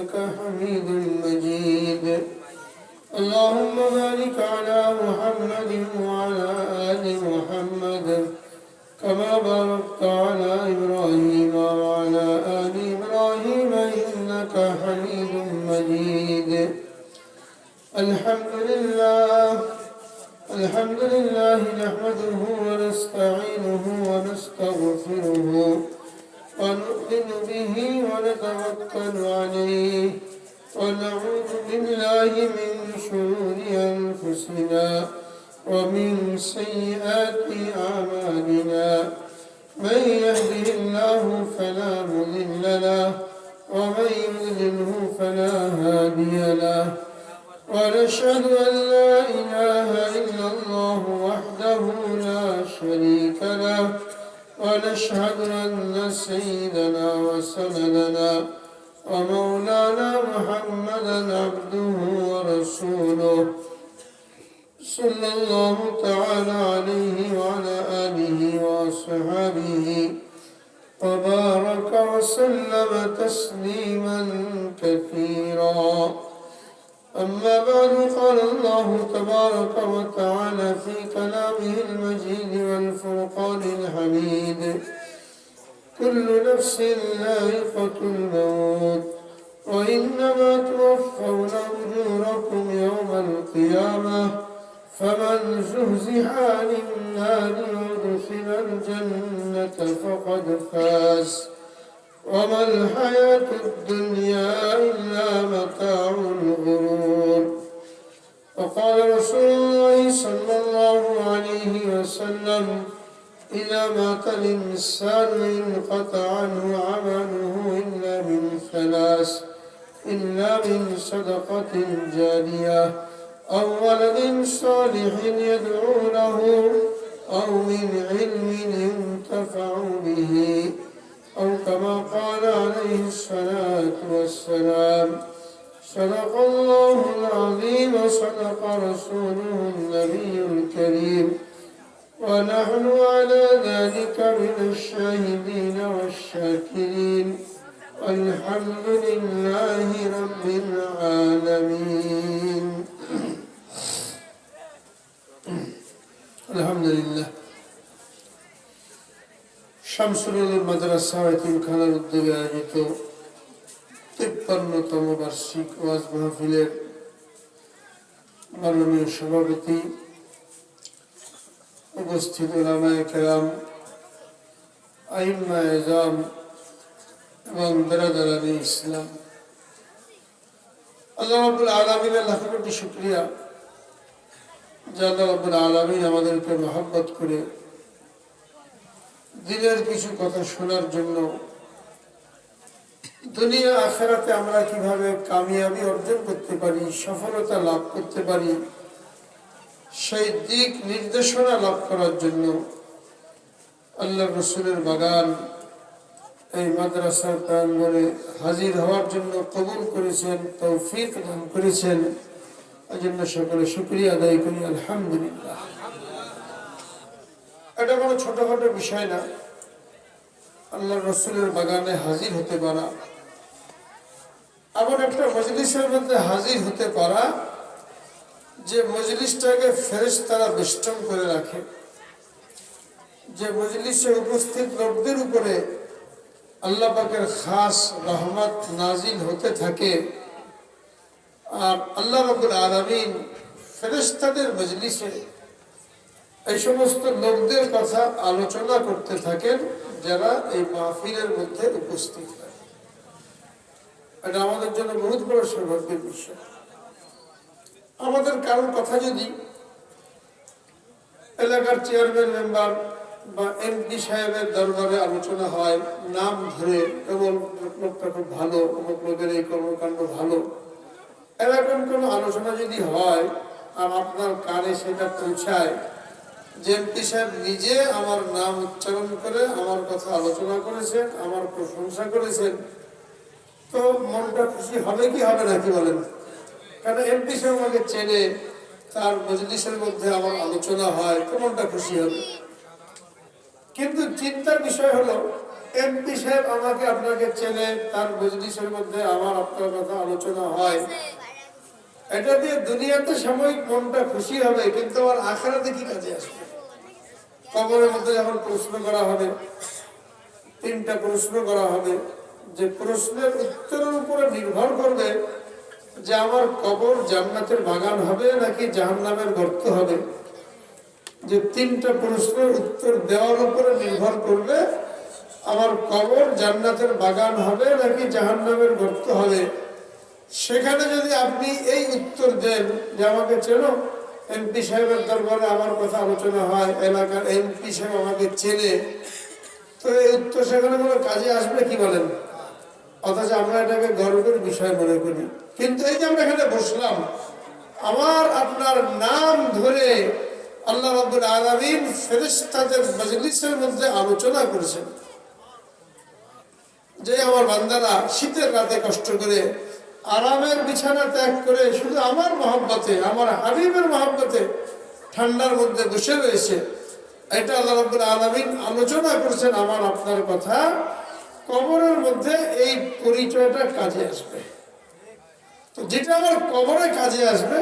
حميد مجيد. اللهم بارك على محمد وعلى آل محمد كما باركت على إبراهيم وعلى آل إبراهيم إنك حميد مجيد. الحمد لله نحمده ونستعينه ونستغفره ونؤمن به ونتوكل عليه ونعوذ بالله من شرور أنفسنا ومن سيئات أعمالنا. من يهده الله فلا مضل له ومن يضلله فلا هادي له. ونشهد أن لا إله إلا الله وحده لا شريك له. ونشهد أن سيدنا وسندنا ومولانا محمدا عبده ورسوله صلى الله تعالى عليه وعلى آله وصحبه وبارك وسلم تسليما كثيرا. أما بعد، قال الله تبارك وتعالى في كلامه المجيد والفرقان الحميد: كل نفس ذائقة الموت وإنما توفون أجوركم يوم القيامة فمن زحزح عن النار وادخل الجنة فقد فاز وما الحياة الدنيا إلا متاع الغرور. وقال رسول الله صلى الله عليه وسلم: إذا مات الإنسان انقطع عنه عمله إلا من ثلاث: إلا من صدقة جارية أو ولد صالح يدعو له أو من علم ينتفع به، أو كما قال عليه الصلاة والسلام. صدق الله العظيم وصدق رسوله النبي الكريم، ونحن على ذلك من الشاهدين والشاكرين، والحمد لله رب العالمين. الحمد لله। শামসুল উলুম মাদ্রাসা এতিমখানার উদ্যোগে আয়োজিত ৫৩তম বার্ষিক ওয়াজ মাহফিলের মাননীয় সভাপতি, উপস্থিত উলামায়ে কেরাম, আইম্মায়ে এযাম এবং বিরাদরানে ইসলাম, আল্লাহ রাব্বুল আলামিনের লাখ কোটি শুকরিয়া যে আল্লাহ রাব্বুল আলামিন আমাদেরকে মহব্বত করে দিনের কিছু কথা শোনার জন্য, দুনিয়া আখিরাতে আমরা কিভাবে কামিয়াবি অর্জন করতে পারি, সফলতা লাভ করতে পারি, সেই দিক নির্দেশনা লাভ করার জন্য আল্লাহ রসুলের বাগান এই মাদ্রাসার প্রাঙ্গণে হাজির হওয়ার জন্য কবুল করেছেন, তৌফিক দান করেছেন। এজন্য সকলে শুকরিয়া আদায় করি, আলহামদুলিল্লাহ। এটা কোনো ছোটখাটো বিষয় না। আল্লাহ রসুলের বাগানে হাজির হতে পারা, এমন একটা মজলিসের মধ্যে হাজির হতে পারা যে মজলিসটাকে ফেরেশতারা বেষ্টন করে রাখে, যে মজলিসে উপস্থিত লোকদের উপরে আল্লাহ পাকের খাস রহমত নাজিল হতে থাকে। আর আল্লাহ রাব্বুল আলামিন ফেরেশতাদের মজলিসে এই সমস্ত লোকদের কথা আলোচনা করতে থাকেন যারা এই মাহফিলের মধ্যে উপস্থিত হয়। এটা আমাদের জন্য বহুত বড় সৌভাগ্যের বিষয়। আমাদের কারোর কথা যদি এলাকার চেয়ারম্যান মেম্বার বা এমপি সাহেবের দরবারে আলোচনা হয়, নাম ধরে এবং লোকটা খুব ভালো, অমুক লোকের এই কর্মকাণ্ড ভালো, এরকম কোনো আলোচনা যদি হয় আর আপনার কানে সেটা পৌঁছায় যে এমপি সাহেব নিজে আমার নাম উচ্চারণ করে আমার কথা আলোচনা করেছেন, আমার প্রশংসা করেছেন, তো মনটা খুশি হবে কি হবে না, কি বলেন? কারণ এমপি সাহেব আমাকে চেনে, তার মজলিসের মধ্যে আমার আলোচনা হয়, তো মনটা খুশি হবে। কিন্তু চিন্তার বিষয় হলো এমপি সাহেব আমাকে আপনাকে চেনে, তার মজলিসের মধ্যে আমার আপনার কথা আলোচনা হয়, এটা দিয়ে দুনিয়াতে সাময়িক মনটা খুশি হবে, কিন্তু আমার আখিরাতে কি কাজে আসবে? কবরের মধ্যে যখন প্রশ্ন করা হবে, 3টা প্রশ্ন করা হবে, যে প্রশ্নের উত্তরের উপরে নির্ভর করবে যে আমার কবর জান্নাতের বাগান হবে নাকি জাহান্নামের গর্ত হবে। যে 3টা প্রশ্নের উত্তর দেওয়ার উপরে নির্ভর করবে আমার কবর জান্নাতের বাগান হবে নাকি জাহান্নামের গর্ত হবে। সেখানে যদি আপনি এই উত্তর দেন যে আমাকে চেনো, এমপি সাহেবের দরবারে আমার কথা আলোচনা হয়, এলাকার এমপি সাহেব আমাকে চেনে, তো এই উত্তর সেখানে কোনো কাজে আসবে কি বলেন? অথচ আমরা এটাকে গর্বের বিষয় মনে করি। কিন্তু এই যে আমরা এখানে বসলাম, আমার আপনার নাম ধরে আল্লাহ রাব্বুল আলামিন ফেরেশতাদের মজলিসের মধ্যে আলোচনা করেছেন যে আমার বান্দারা শীতের রাতে কষ্ট করে আরামের বিছানা ত্যাগ করে শুধু আমার মহব্বতে, আমার হাবিবের মহব্বতে ঠান্ডার মধ্যে বসে রয়েছে। এটা আল্লাহ রাব্বুল আলামিন আলোচনা করেছেন আমার আপনার কথা। কবরের মধ্যে এই পরিচয়টা কাজে আসবে। তো যেটা আমার কবরে কাজে আসবে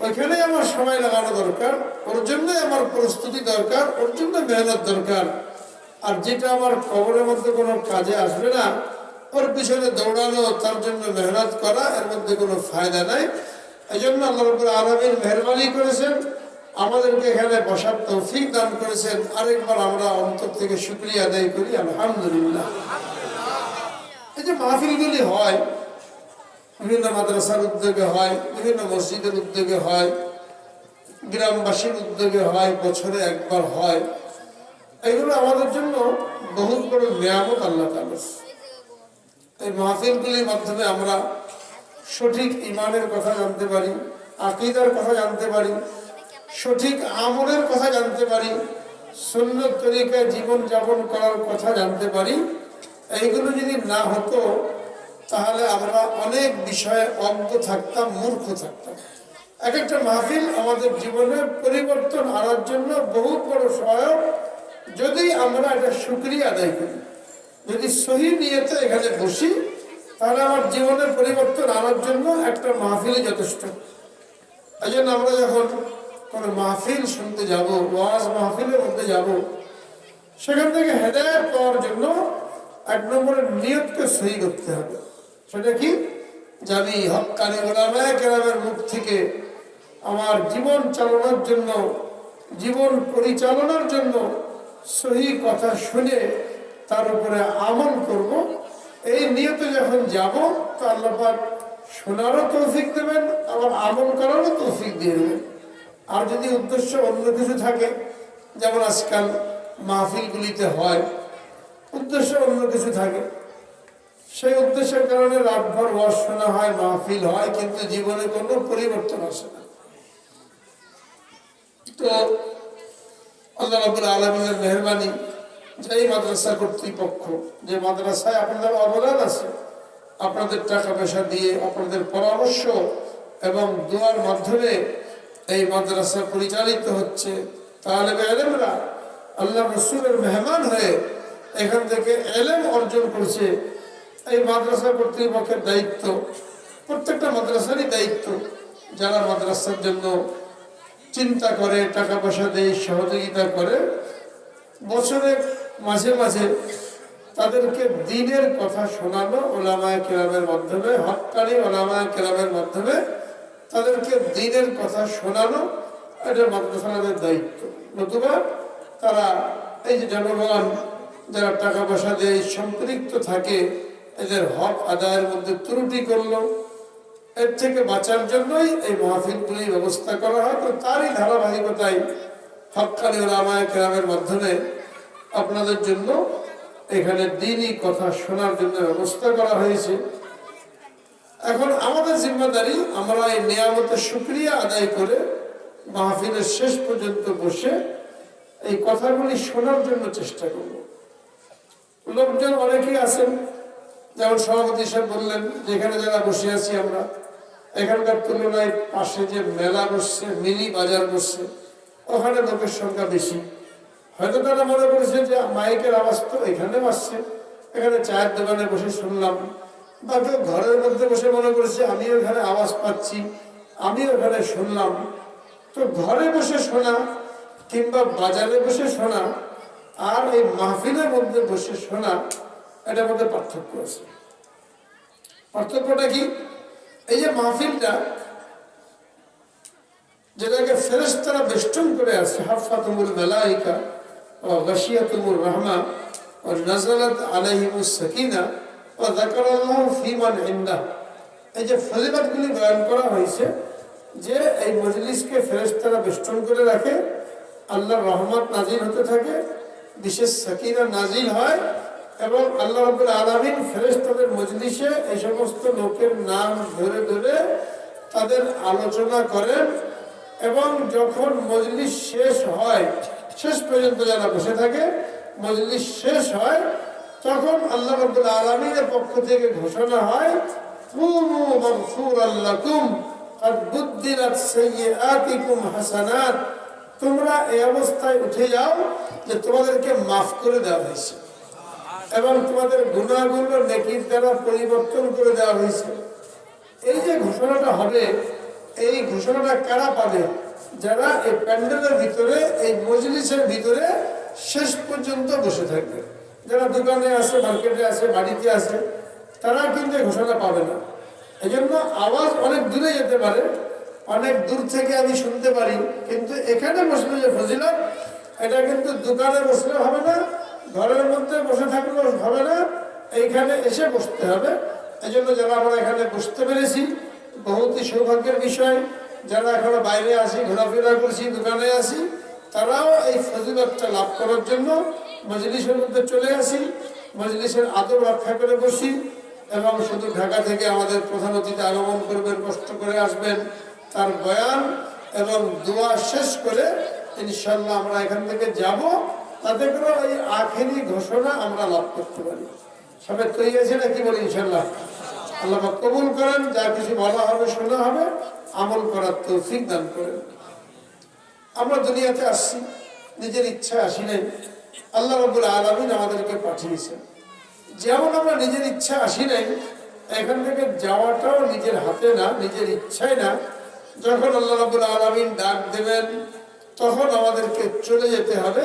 ওইখানে আমার সময় লাগানো দরকার, ওর জন্যই আমার প্রস্তুতি দরকার, ওর জন্য মেহনত দরকার। আর যেটা আমার কবরের মধ্যে কোনো কাজে আসবে না, ওর পিছনে দৌড়ানো, তার জন্য মেহনত করা, এর মধ্যে কোনো ফায়দা নাই। এই জন্য আল্লাহ রাব্বুল আলামিন মেহরবানি করেছেন, আমাদেরকে এখানে বসার তৌফিক দান করেছেন। আরেকবার আমরা অন্তর থেকে শুকরিয়া আদায় করি, আলহামদুলিল্লাহ। এই যে মাহফিলগুলি হয়, বিভিন্ন মাদ্রাসার উদ্যোগে হয়, বিভিন্ন মসজিদের উদ্যোগে হয়, গ্রামবাসীর উদ্যোগে হয়, বছরে একবার হয়, এগুলো আমাদের জন্য বহুত বড় নিয়ামত আল্লাহ তাআলার। এই মাহফিলগুলির মাধ্যমে আমরা সঠিক ইমানের কথা জানতে পারি, আকীদার কথা জানতে পারি, সঠিক আমলের কথা জানতে পারি, সুন্নত তরিকায় জীবন যাপন করার কথা জানতে পারি। এইগুলো যদি না হতো তাহলে আমরা অনেক বিষয়ে অজ্ঞ থাকতাম, মূর্খ থাকতাম। এক একটা মাহফিল আমাদের জীবনে পরিবর্তন আনার জন্য বহুত বড় সহায়ক, যদি আমরা এটা শুকরিয়া আদায় করি। যদি সহি নিয়তে এখানে বসি তাহলে আমার জীবনের পরিবর্তন আনার জন্য একটা মাহফিলই যথেষ্ট। এই জন্য আমরা যখন কোনো মাহফিল শুনতে যাব, ওয়াজ মাহফিলের মধ্যে যাব, সেখান থেকে হেদায়েত পাওয়ার জন্য 1 নম্বরের নিয়তকে সহি করতে হবে। সেটা কি? যে আমি হক্কানি উলামায়ে কেরামের মুখ থেকে আমার জীবন চালানোর জন্য, জীবন পরিচালনার জন্য সহি কথা শুনে তার উপরে আমল করব। এই নিয়তে যখন যাব তো আল্লাহ পাক শোনারও তৌফিক দেবেন, আবার আমল করারও তৌফিক দিয়ে দেবেন। আর যদি উদ্দেশ্য অন্য কিছু থাকে, যেমন আজকাল মাহফিলগুলিতে হয়, উদ্দেশ্য অন্য কিছু থাকে, সেই উদ্দেশ্যের কারণে রাতভর ওয়াজ শোনা হয়, মাহফিল হয়, কিন্তু জীবনে কোনো পরিবর্তন আসে না। তো আল্লাহ রাব্বুল আলামিনের মেহরবানি, যেই মাদ্রাসা কর্তৃপক্ষ, যে মাদ্রাসায় আপনাদের অবদান আছে, আপনাদের টাকা পয়সা দিয়ে, আপনাদের পরামর্শ এবং দোয়ার মাধ্যমে এই মাদ্রাসা পরিচালিত হচ্ছে। তালেবে ইলমরা আল্লাহ রাসূলের মেহমান হয়ে এখান থেকে ইলম অর্জন করছে। এই মাদ্রাসা কর্তৃপক্ষের দায়িত্ব, প্রত্যেকটা মাদ্রাসারই দায়িত্ব, যারা মাদ্রাসার জন্য চিন্তা করে, টাকা পয়সা দেয়, সহযোগিতা করে, বছরে মাঝে মাঝে তাদেরকে দ্বীনের কথা শোনানো উলামায়ে কেরামের মাধ্যমে, হক্কানি উলামায়ে কেরামের মাধ্যমে তাদেরকে দ্বীনের কথা শোনানো, এটা মাদ্রাসার দায়িত্ব। নতুবা তারা এই যে জনগণ যারা টাকা পয়সা দেয়, সম্পৃক্ত থাকে, এদের হক আদায়ের মধ্যে ত্রুটি করলো, এর থেকে বাঁচার জন্যই এই মাহফিলগুলি ব্যবস্থা করা হয়। তো তারই ধারাবাহিকতায় হক্কানি উলামায়ে কেরামের মাধ্যমে আপনাদের জন্য এখানে দ্বীনি কথা শোনার জন্য ব্যবস্থা করা হয়েছে। এখন আমাদের জিম্মাদারি, আমরা এই নিয়ামতের শুকরিয়া আদায় করে মাহফিলের শেষ পর্যন্ত বসে এই কথাগুলি শোনার জন্য চেষ্টা করব। লোকজন অনেকেই আছেন, যেমন সভাপতি সাহেব বললেন যে এখানে যারা বসে আছি আমরা, এখানকার তুলনায় পাশে যে মেলা বসছে, মিনি বাজার বসছে, ওখানে লোকের সংখ্যা বেশি, হয়তো তারা মনে করেছে যে মাইকের আওয়াজ তো এখানেও আসছে, এখানে চায়ের দোকানে বসে শুনলাম, বা কেউ ঘরের মধ্যে বসে মনে করেছে আমিও এখানে আওয়াজ পাচ্ছি, আমিও এখানে শুনলাম। তো ঘরে বসে শোনা কিংবা বাজারে বসে শোনা আর এই মাহফিলের মধ্যে বসে শোনা, এটার মধ্যে পার্থক্য আছে। পার্থক্যটা কি? এই যে মাহফিলটা, যেটাকে ফেরেশতারা বেষ্টন করে আছে, হাফাতুমুল মালাইকা ওয়া গাশিয়াতুমুর রাহমা ওয়া নাযালাত আলাইহিমুস সাকিনা ওয়া যাকারাল্লাহু ফীমান ইনদাহ, এই যে ফজিলতগুলি বয়ান করা হয়েছে যে এই মজলিসকে ফেরেশতারা বেষ্টন করে রাখে, আল্লাহর রহমত নাজিল হতে থাকে, বিশেষ সাকিনা নাজিল হয়, এবং আল্লাহ রাব্বুল আলামিন ফেরেশতাদের মজলিসে এই সমস্ত লোকের নাম ধরে ধরে তাদের আলোচনা করেন। এবং যখন মজলিস শেষ হয়, শেষ পর্যন্ত যারা বসে থাকে, মজলিস শেষ হয়, তখন আল্লাহ রাব্বুল আলামিনের পক্ষ থেকে ঘোষণা হয়, কুমু মাগফুরাল লাকুম ক্বাদ বুদ্দিলাত সাইয়্যাতিকুম হাসানাত, তোমরা এই অবস্থায় উঠে যাও যে তোমাদেরকে মাফ করে দেওয়া হয়েছে এবং তোমাদের গুনাহগুলো নেকির দ্বারা পরিবর্তন করে দেওয়া হয়েছে। এই যে ঘোষণাটা হবে, এই ঘোষণাটা কারা পাবে? যারা এই প্যান্ডেলের ভিতরে, এই মজলিসের ভিতরে শেষ পর্যন্ত বসে থাকবে। যারা দোকানে আছে, মার্কেটে আছে, বাড়িতে আছে, তারা কিন্তু এই ঘোষণা পাবে না। এই জন্য আওয়াজ অনেক দূরে যেতে পারে, অনেক দূর থেকে আমি শুনতে পারি, কিন্তু এখানে বসলে যে ফজিলত, এটা কিন্তু দোকানে বসলে হবে না, ঘরের মধ্যে বসে থাকলেও হবে না, এইখানে এসে বসতে হবে। এই জন্য যারা আমরা এখানে বসতে পেরেছি, বহুতই সৌভাগ্যের বিষয়। যারা এখনো বাইরে আসি, ঘোরাফেরা করছি, দোকানে আসি, তারাও এই ফজিলতটা লাভ করার জন্য মজলিসের মধ্যে চলে আসি, মজলিসের আদব রক্ষা করে বসি। এবং শুধু ঢাকা থেকে আমাদের প্রধান অতিথি আগমন করবেন, কষ্ট করে আসবেন, তার বয়ান এবং দোয়া শেষ করে ইনশাল্লাহ আমরা এখান থেকে যাব, তাতে করে এই আখেরি ঘোষণা আমরা লাভ করতে পারি। সবাই তৈরি আছে নাকি বলি? ইনশাল্লাহ আল্লাহ কবুল করেন, যা কিছু বলা হবে, শোনা হবে, আমল করার তৌফিক দান করেন। আমরা দুনিয়াতে আসছি, নিজের ইচ্ছা আসি নাই, আল্লাহ রাব্বুল আলামিন আমাদেরকে পাঠিয়েছেন। যেমন আমরা নিজের ইচ্ছা আসি নাই, এখান থেকে যাওয়াটাও নিজের হাতে না, নিজের ইচ্ছায় না। যখন আল্লাহ রাব্বুল আলামিন ডাক দেবেন, তখন আমাদেরকে চলে যেতে হবে,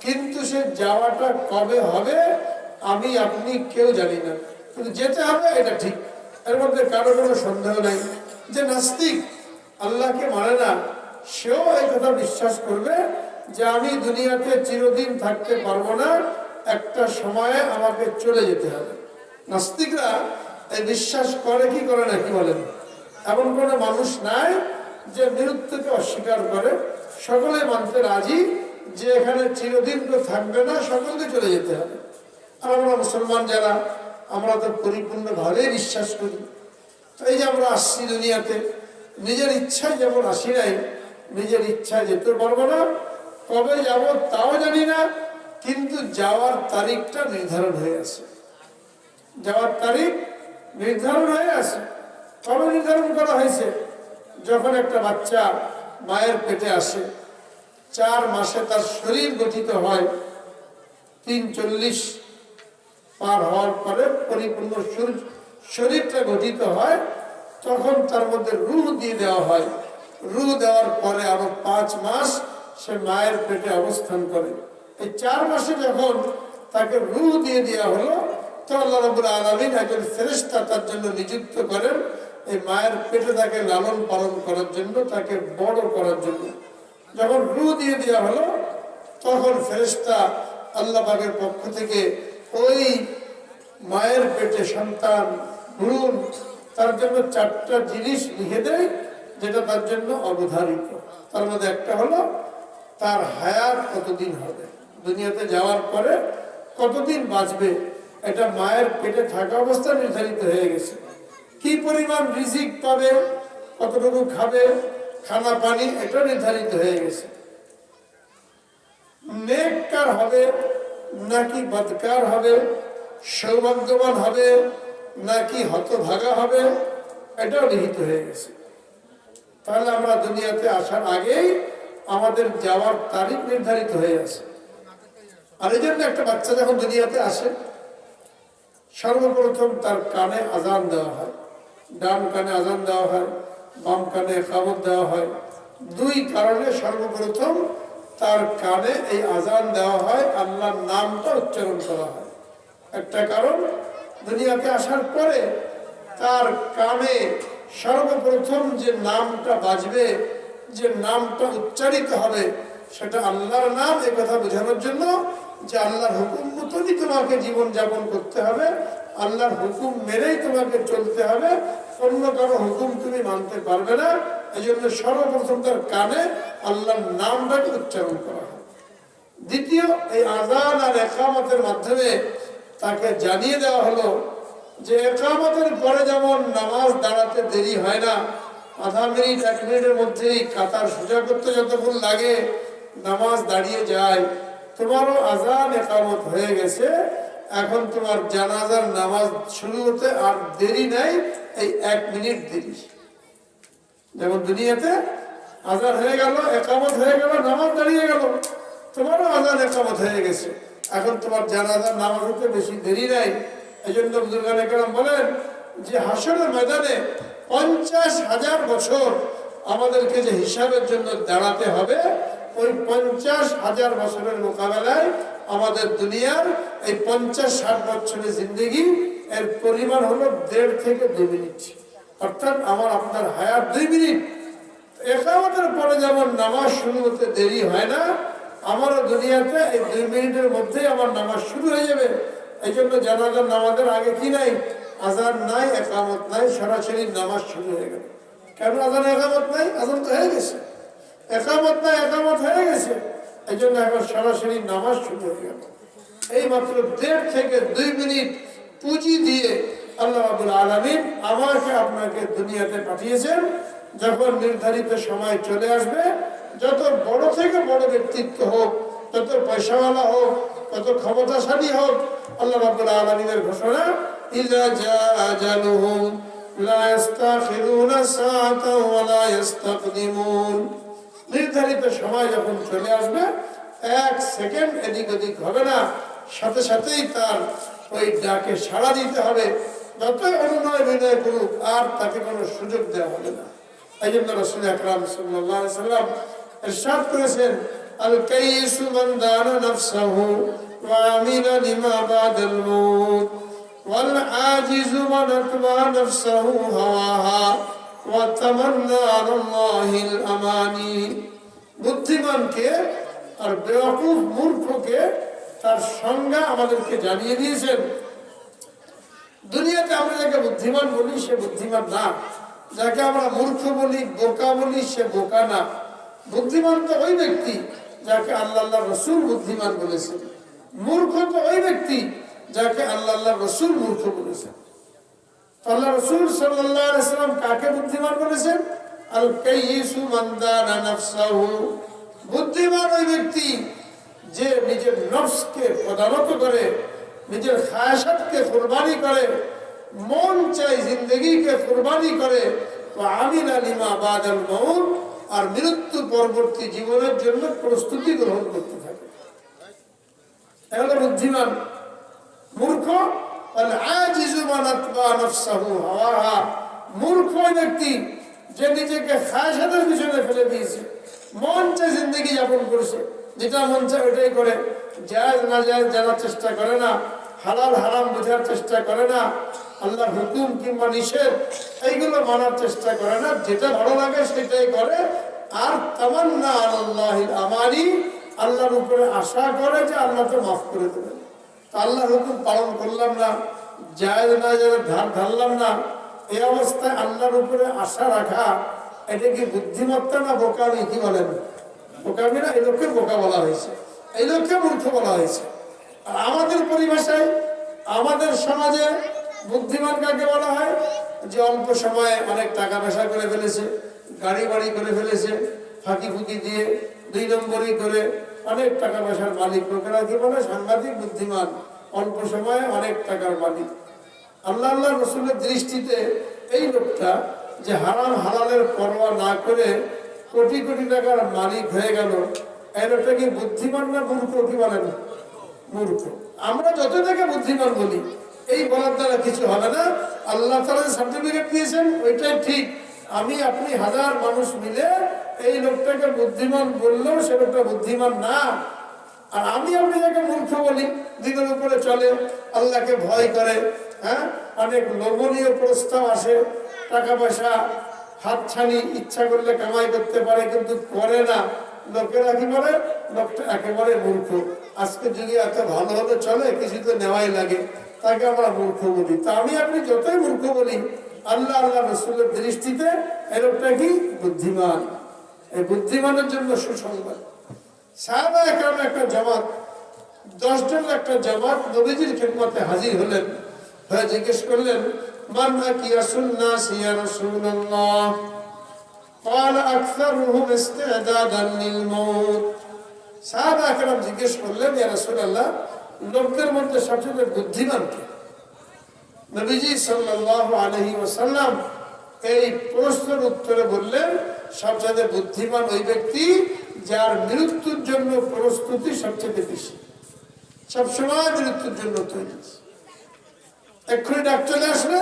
কিন্তু সে যাওয়াটা কবে হবে আমি আপনি কেউ জানি না, কিন্তু যেতে হবে, এটা ঠিক। এর মধ্যে কারো কোনো সন্দেহ নাই। যে নাস্তিক, আল্লাহকে মানে না, সেও এই কথা বিশ্বাস করবে যে আমি দুনিয়াতে চিরদিন থাকতে পারবো না, একটা সময়ে আমাকে চলে যেতে হবে। নাস্তিকরা এই বিশ্বাস করে কি করে না, কি বলেন? এমন কোনো মানুষ নাই যে মৃত্যুকে অস্বীকার করে, সকলে মানতে রাজি যে এখানে চিরদিন তো থাকবে না, সকলকে চলে যেতে হবে। আর আমরা মুসলমান যারা, আমরা তো পরিপূর্ণভাবে বিশ্বাস করি। তো এই যে আমরা আসছি দুনিয়াতে, নিজের ইচ্ছায় যেমন আসি নাই, নিজের ইচ্ছায় যেতে পারবো না, কবে যাব তাও জানি না, কিন্তু যাওয়ার তারিখটা নির্ধারণ হয়ে আছে। যাওয়ার তারিখ নির্ধারণ হয়ে আছে। কবে নির্ধারণ করা হয়েছে? যখন একটা বাচ্চা মায়ের পেটে আসে, 4 মাসে তার শরীর গঠিত হয়, 43 পার হওয়ার পরে পরিপূর্ণ শরীরটা গঠিত হয়, তখন তার মধ্যে রূহ দিয়ে দেওয়া হয়। রূহ দেওয়ার পরে আরো 5 মাস সে মায়ের পেটে অবস্থান করে। এই 4 মাসে যখন তাকে রূহ দিয়ে দেওয়া হলো, তো আল্লাহ রাব্বুল আলামিন একজন ফেরেশতা তার জন্য নিযুক্ত করেন, এই মায়ের পেটে তাকে লালন পালন করার জন্য, তাকে বড় করার জন্য। যখন রূহ দিয়ে দেওয়া হলো, তখন ফেরেশতা আল্লাহ পাকের পক্ষ থেকে ওই মায়ের পেটে সন্তান ভ্রূণ, তার জন্য 4টা জিনিস লিখে দেয়, যেটা তার জন্য অবধারিত। তার মধ্যে একটা হলো তার হায়াত কতদিন হবে, দুনিয়াতে যাওয়ার পরে কতদিন বাঁচবে, এটা মায়ের পেটে থাকা অবস্থায় নির্ধারিত হয়ে গেছে। কি পরিমাণ রিজিক পাবে, কতটুকু খাবে, খানা পানি, এটা নির্ধারিত হয়ে গেছে। নেককার হবে নাকি বদকার হবে, সৌভাগ্যবান হবে নাকি হতভাগা হবে, এটাও লিখিত হয়ে গেছে। তাহলে আমরা দুনিয়াতে আসার আগেই আমাদের যাওয়ার তারিখ নির্ধারিত হয়ে আছে। আর এই জন্য একটা বাচ্চা যখন দুনিয়াতে আসে, সর্বপ্রথম তার কানে আজান দেওয়া হয়। ডান কানে আজান দেওয়া হয়, বাম কানে ইকামত দেওয়া হয়। দুই কারণে সর্বপ্রথম তার কানে এই আজান দেওয়া হয়, আল্লাহর নামটা উচ্চারণ করা হয়। একটা কারণ, দুনিয়াতে আসার পরে তার কানে সর্বপ্রথম যে নামটা বাজবে, যে নামটা উচ্চারিত হবে, সেটা আল্লাহর নাম। এই কথা বোঝানোর জন্য যে আল্লাহর হুকুম মতনই তোমাকে জীবন যাপন করতে হবে, আল্লাহর হুকুম মেনেই তোমাকে চলতে হবে, অন্য কারো হুকুম তুমি মানতে পারবে না। এই জন্য সর্বপ্রথম তার কানে আল্লাহর নামটাকে উচ্চারণ করা হয়। দ্বিতীয়, এই আযান আর ইকামতের মাধ্যমে তাকে জানিয়ে দেওয়া হলো যে ইকামতের পরে যেমন নামাজ দাঁড়াতে দেরি হয় না, আধা মিনিট 1 মিনিটের মধ্যেই কাতার সোজা করতে যতক্ষণ লাগে নামাজ দাঁড়িয়ে যায়, তোমারও আযান ইকামত হয়ে গেছে, এখন তোমার জানাজার নামাজ শুরু হতে আর দেরি নাই, এই 1 মিনিট দেরি। যেমন দুনিয়াতে আযান হয়ে গেল, ইকামত হয়ে গেল, নামাজ দাঁড়িয়ে গেল, তোমারও আযান ইকামত হয়ে গেছে, এখন তোমার জানাজার নামাজ হতে বেশি দেরি নাই। এই জন্য বুজুর্গানে কেরাম বলেন যে হাসরের ময়দানে 50,000 বছর আমাদেরকে যে হিসাবের জন্য দাঁড়াতে হবে, ওই 50,000 বছরের মোকাবেলায় আমাদের দুনিয়ার এই 50-60 বছরের জিন্দগি এর পরিমাণ হলো 1.5 থেকে 2 মিনিট। অর্থাৎ আমার আপনার হায়াত 2 মিনিট। ইকামতের পরে যেমন নামাজ শুরু হতে দেরি হয় না, আমারও দুনিয়াতে এই 2 মিনিটের মধ্যেই আমার নামাজ শুরু হয়ে যাবে। এই জন্য জানাজার নামাজের আগে কি নাই? আজান নাই, ইকামত নাই, সরাসরি নামাজ শুরু হয়ে গেল। কেন আজান ইকামত নাই? আজান তো হয়ে গেছে। ইকামত নাই, ইকামত হয়ে গেছে, এই জন্য এখন সরাসরি নামাজ শুরু হয়ে গেল। এই মাত্র 1.5 থেকে 2 মিনিট পুঁজি দিয়ে আল্লাহ রাব্বুল আলামিন আমাকে আপনাকে দুনিয়াতে পাঠিয়েছেন। যখন নির্ধারিত সময় চলে আসবে, যত বড় থেকে বড় ব্যক্তিত্ব হোক, যত পয়সাওয়ালা হোক, যত ক্ষমতাশালী হোক, আল্লাহ রাব্বুল আলামিনের ঘোষণা, ইযা জাআ আজালুহুম লা ইস্তাখিরুনা সাআতাও ওয়া লা ইস্তাকদিমুন। নির্ধারিত সময় যখন চলে আসবে, 1 সেকেন্ড এদিক ওদিক হবে না, সাথে সাথেই তার ওই ডাকে সাড়া দিতে হবে। যতই অনুনয় বিনয় করুক, আর তাকে কোনো সুযোগ দেওয়া হবে না। এই জন্য রাসূল আকরাম সাল্লাল্লাহু আলাইহি ওয়াসাল্লাম ইরশাদ করেছেন, আল কাইয়িসু মান দানা নাফসাহু ওয়া আমিলা লিমা বাদাল মাউত ওয়াল আজিজু মান আতবা নাফসাহু হাওয়াহা ওয়া তামান্না আলাল্লাহিল আমানি। বুদ্ধিমানকে আর বেওয়াকুফ মূর্খকে তার সংজ্ঞা আমাদেরকে জানিয়ে দিয়েছেন। দুনিয়াতে আমরা যাকে বুদ্ধিমান বলি সে বুদ্ধিমান না, যাকে আমরা মূর্খ বলি, বোকা বলি, সে বোকা না। বুদ্ধিমান তো ওই ব্যক্তি যাকে আল্লাহ রাসূল বুদ্ধিমান বলেছেন। মূর্খ তো ওই ব্যক্তি যাকে আল্লাহ রাসূল মূর্খ বলেছেন। আল্লাহ রাসূল সাল্লাল্লাহু আলাইহি ওয়াসাল্লাম কাকে বুদ্ধিমান বলেছেন? আল কাইয়িসু মান দানা নাফসাহু। বুদ্ধিমান ওই ব্যক্তি যে নিজের নফসকে প্রদানত করে, নিজের খায়াসাতকে কুরবানি করে, মন চাই জিন্দগিকে কুরবানি করে, আমিলা লিমা বাদাল মাউত, আর মৃত্যু পরবর্তী জীবনের জন্য প্রস্তুতি গ্রহণ করতে থাকে। এগুলো বুদ্ধিমান। মূর্খ আল আজিজু মান আতবা নাফসাহু হাওয়াহা। মূর্খ ওই ব্যক্তি যে নিজেকে খায়াসাতের পিছনে ফেলে দিয়েছে, মন চাই জিন্দগি যাপন করছে, যেটা মন চায় ওটাই করে, জায়েজ না জায়েজ জানার চেষ্টা করে না, হালাল হারাম বোঝার চেষ্টা করে না, আল্লাহর হুকুম কিংবা নিষেধ এইগুলো মানার চেষ্টা করে না, যেটা ভালো লাগে সেটাই করে। আর তামান্না আলাল্লাহিল আমানি, আল্লাহর উপরে আশা করে যে আল্লাহ তো মাফ করে দেবেন। আল্লাহর হুকুম পালন করলাম না, জায়েজ না জায়েজ ধার ধারলাম না, এই অবস্থায় আল্লাহর উপরে আশা রাখা, এটা কি বুদ্ধিমত্তা না বোকামি? কি বলেন? বোকামি না? এই লোককে বোকা বলা হয়েছে, এই লোককে মূর্খ বলা হয়েছে। আর আমাদের পরিভাষায়, আমাদের সমাজে বুদ্ধিমান কাকে বলা হয়? যে অল্প সময়ে অনেক টাকা পয়সা করে ফেলেছে, গাড়ি বাড়ি করে ফেলেছে, ফাঁকি ফুঁকি দিয়ে 2 নম্বরই করে অনেক টাকা পয়সার মালিক লোকেরা কি বলে? সাংঘাতিক বুদ্ধিমান, অল্প সময়ে অনেক টাকার মালিক। আল্লাহ রাসূলের দৃষ্টিতে এই লোকটা যে হারাম হালালের পরোয়া না করে কোটি কোটি টাকার মালিক হয়ে গেল, এই লোকটা কি বুদ্ধিমান না মূর্খ? কি বলেন? মূর্খ। আমরা যত থেকে বুদ্ধিমান বলি, এই বলার দ্বারা কিছু হবে না। আল্লাহ তাআলা সার্টিফিকেট দিয়েছেন ওইটাই ঠিক। আমি আপনি হাজার মানুষ মিলে এই লোকটাকে বুদ্ধিমান বললেও সে লোকটা বুদ্ধিমান না। আর আমি আপনি যাকে মূর্খ বলি, দিনের উপরে চলে, আল্লাহকে ভয় করে, হ্যাঁ, অনেক লোভনীয় প্রস্তাব আসে, টাকা পয়সা হাতছানি ইচ্ছা করলে কামাই করতে পারে কিন্তু করে না, লোকেরা কি বলে লোকটা একেবারে মূর্খ। আজকের যুগে এত ভালো হলে চলে, কিছু তো নেওয়াই লাগে, তাকে আমরা মূর্খ বলি। তা আমি আপনি যতই মূর্খ বলি, আল্লাহ আল্লাহ রসুলের দৃষ্টিতে এই লোকটা কি বুদ্ধিমান। এই বুদ্ধিমানের জন্য সুসংবাদ। সাহাবা একরাম একটা জামাত, 10 জন একটা জামাত নবীজির খেদমতে হাজির হলেন, হয়ে জিজ্ঞেস করলেন, মান আকিয়াসুন নাস ইয়া রাসূলুল্লাহ? ক্বালা আকসারুহুম ইসতিদাদান লিল মাউত। সাহাবা একরাম জিজ্ঞেস করলেন, ইয়া রাসূলুল্লাহ, লোকদের মধ্যে সবচেয়ে বুদ্ধিমান কে? নবীজি সাল্লাল্লাহু আলাইহি ওয়াসাল্লাম এই প্রশ্নের উত্তরে বললেন, সবচেয়ে বুদ্ধিমান ওই ব্যক্তি যার মৃত্যুর জন্য প্রস্তুতি সবচেয়ে বেশি, সবসময় মৃত্যুর জন্য তৈরি। এক্ষুনি ডাক্তার আসলে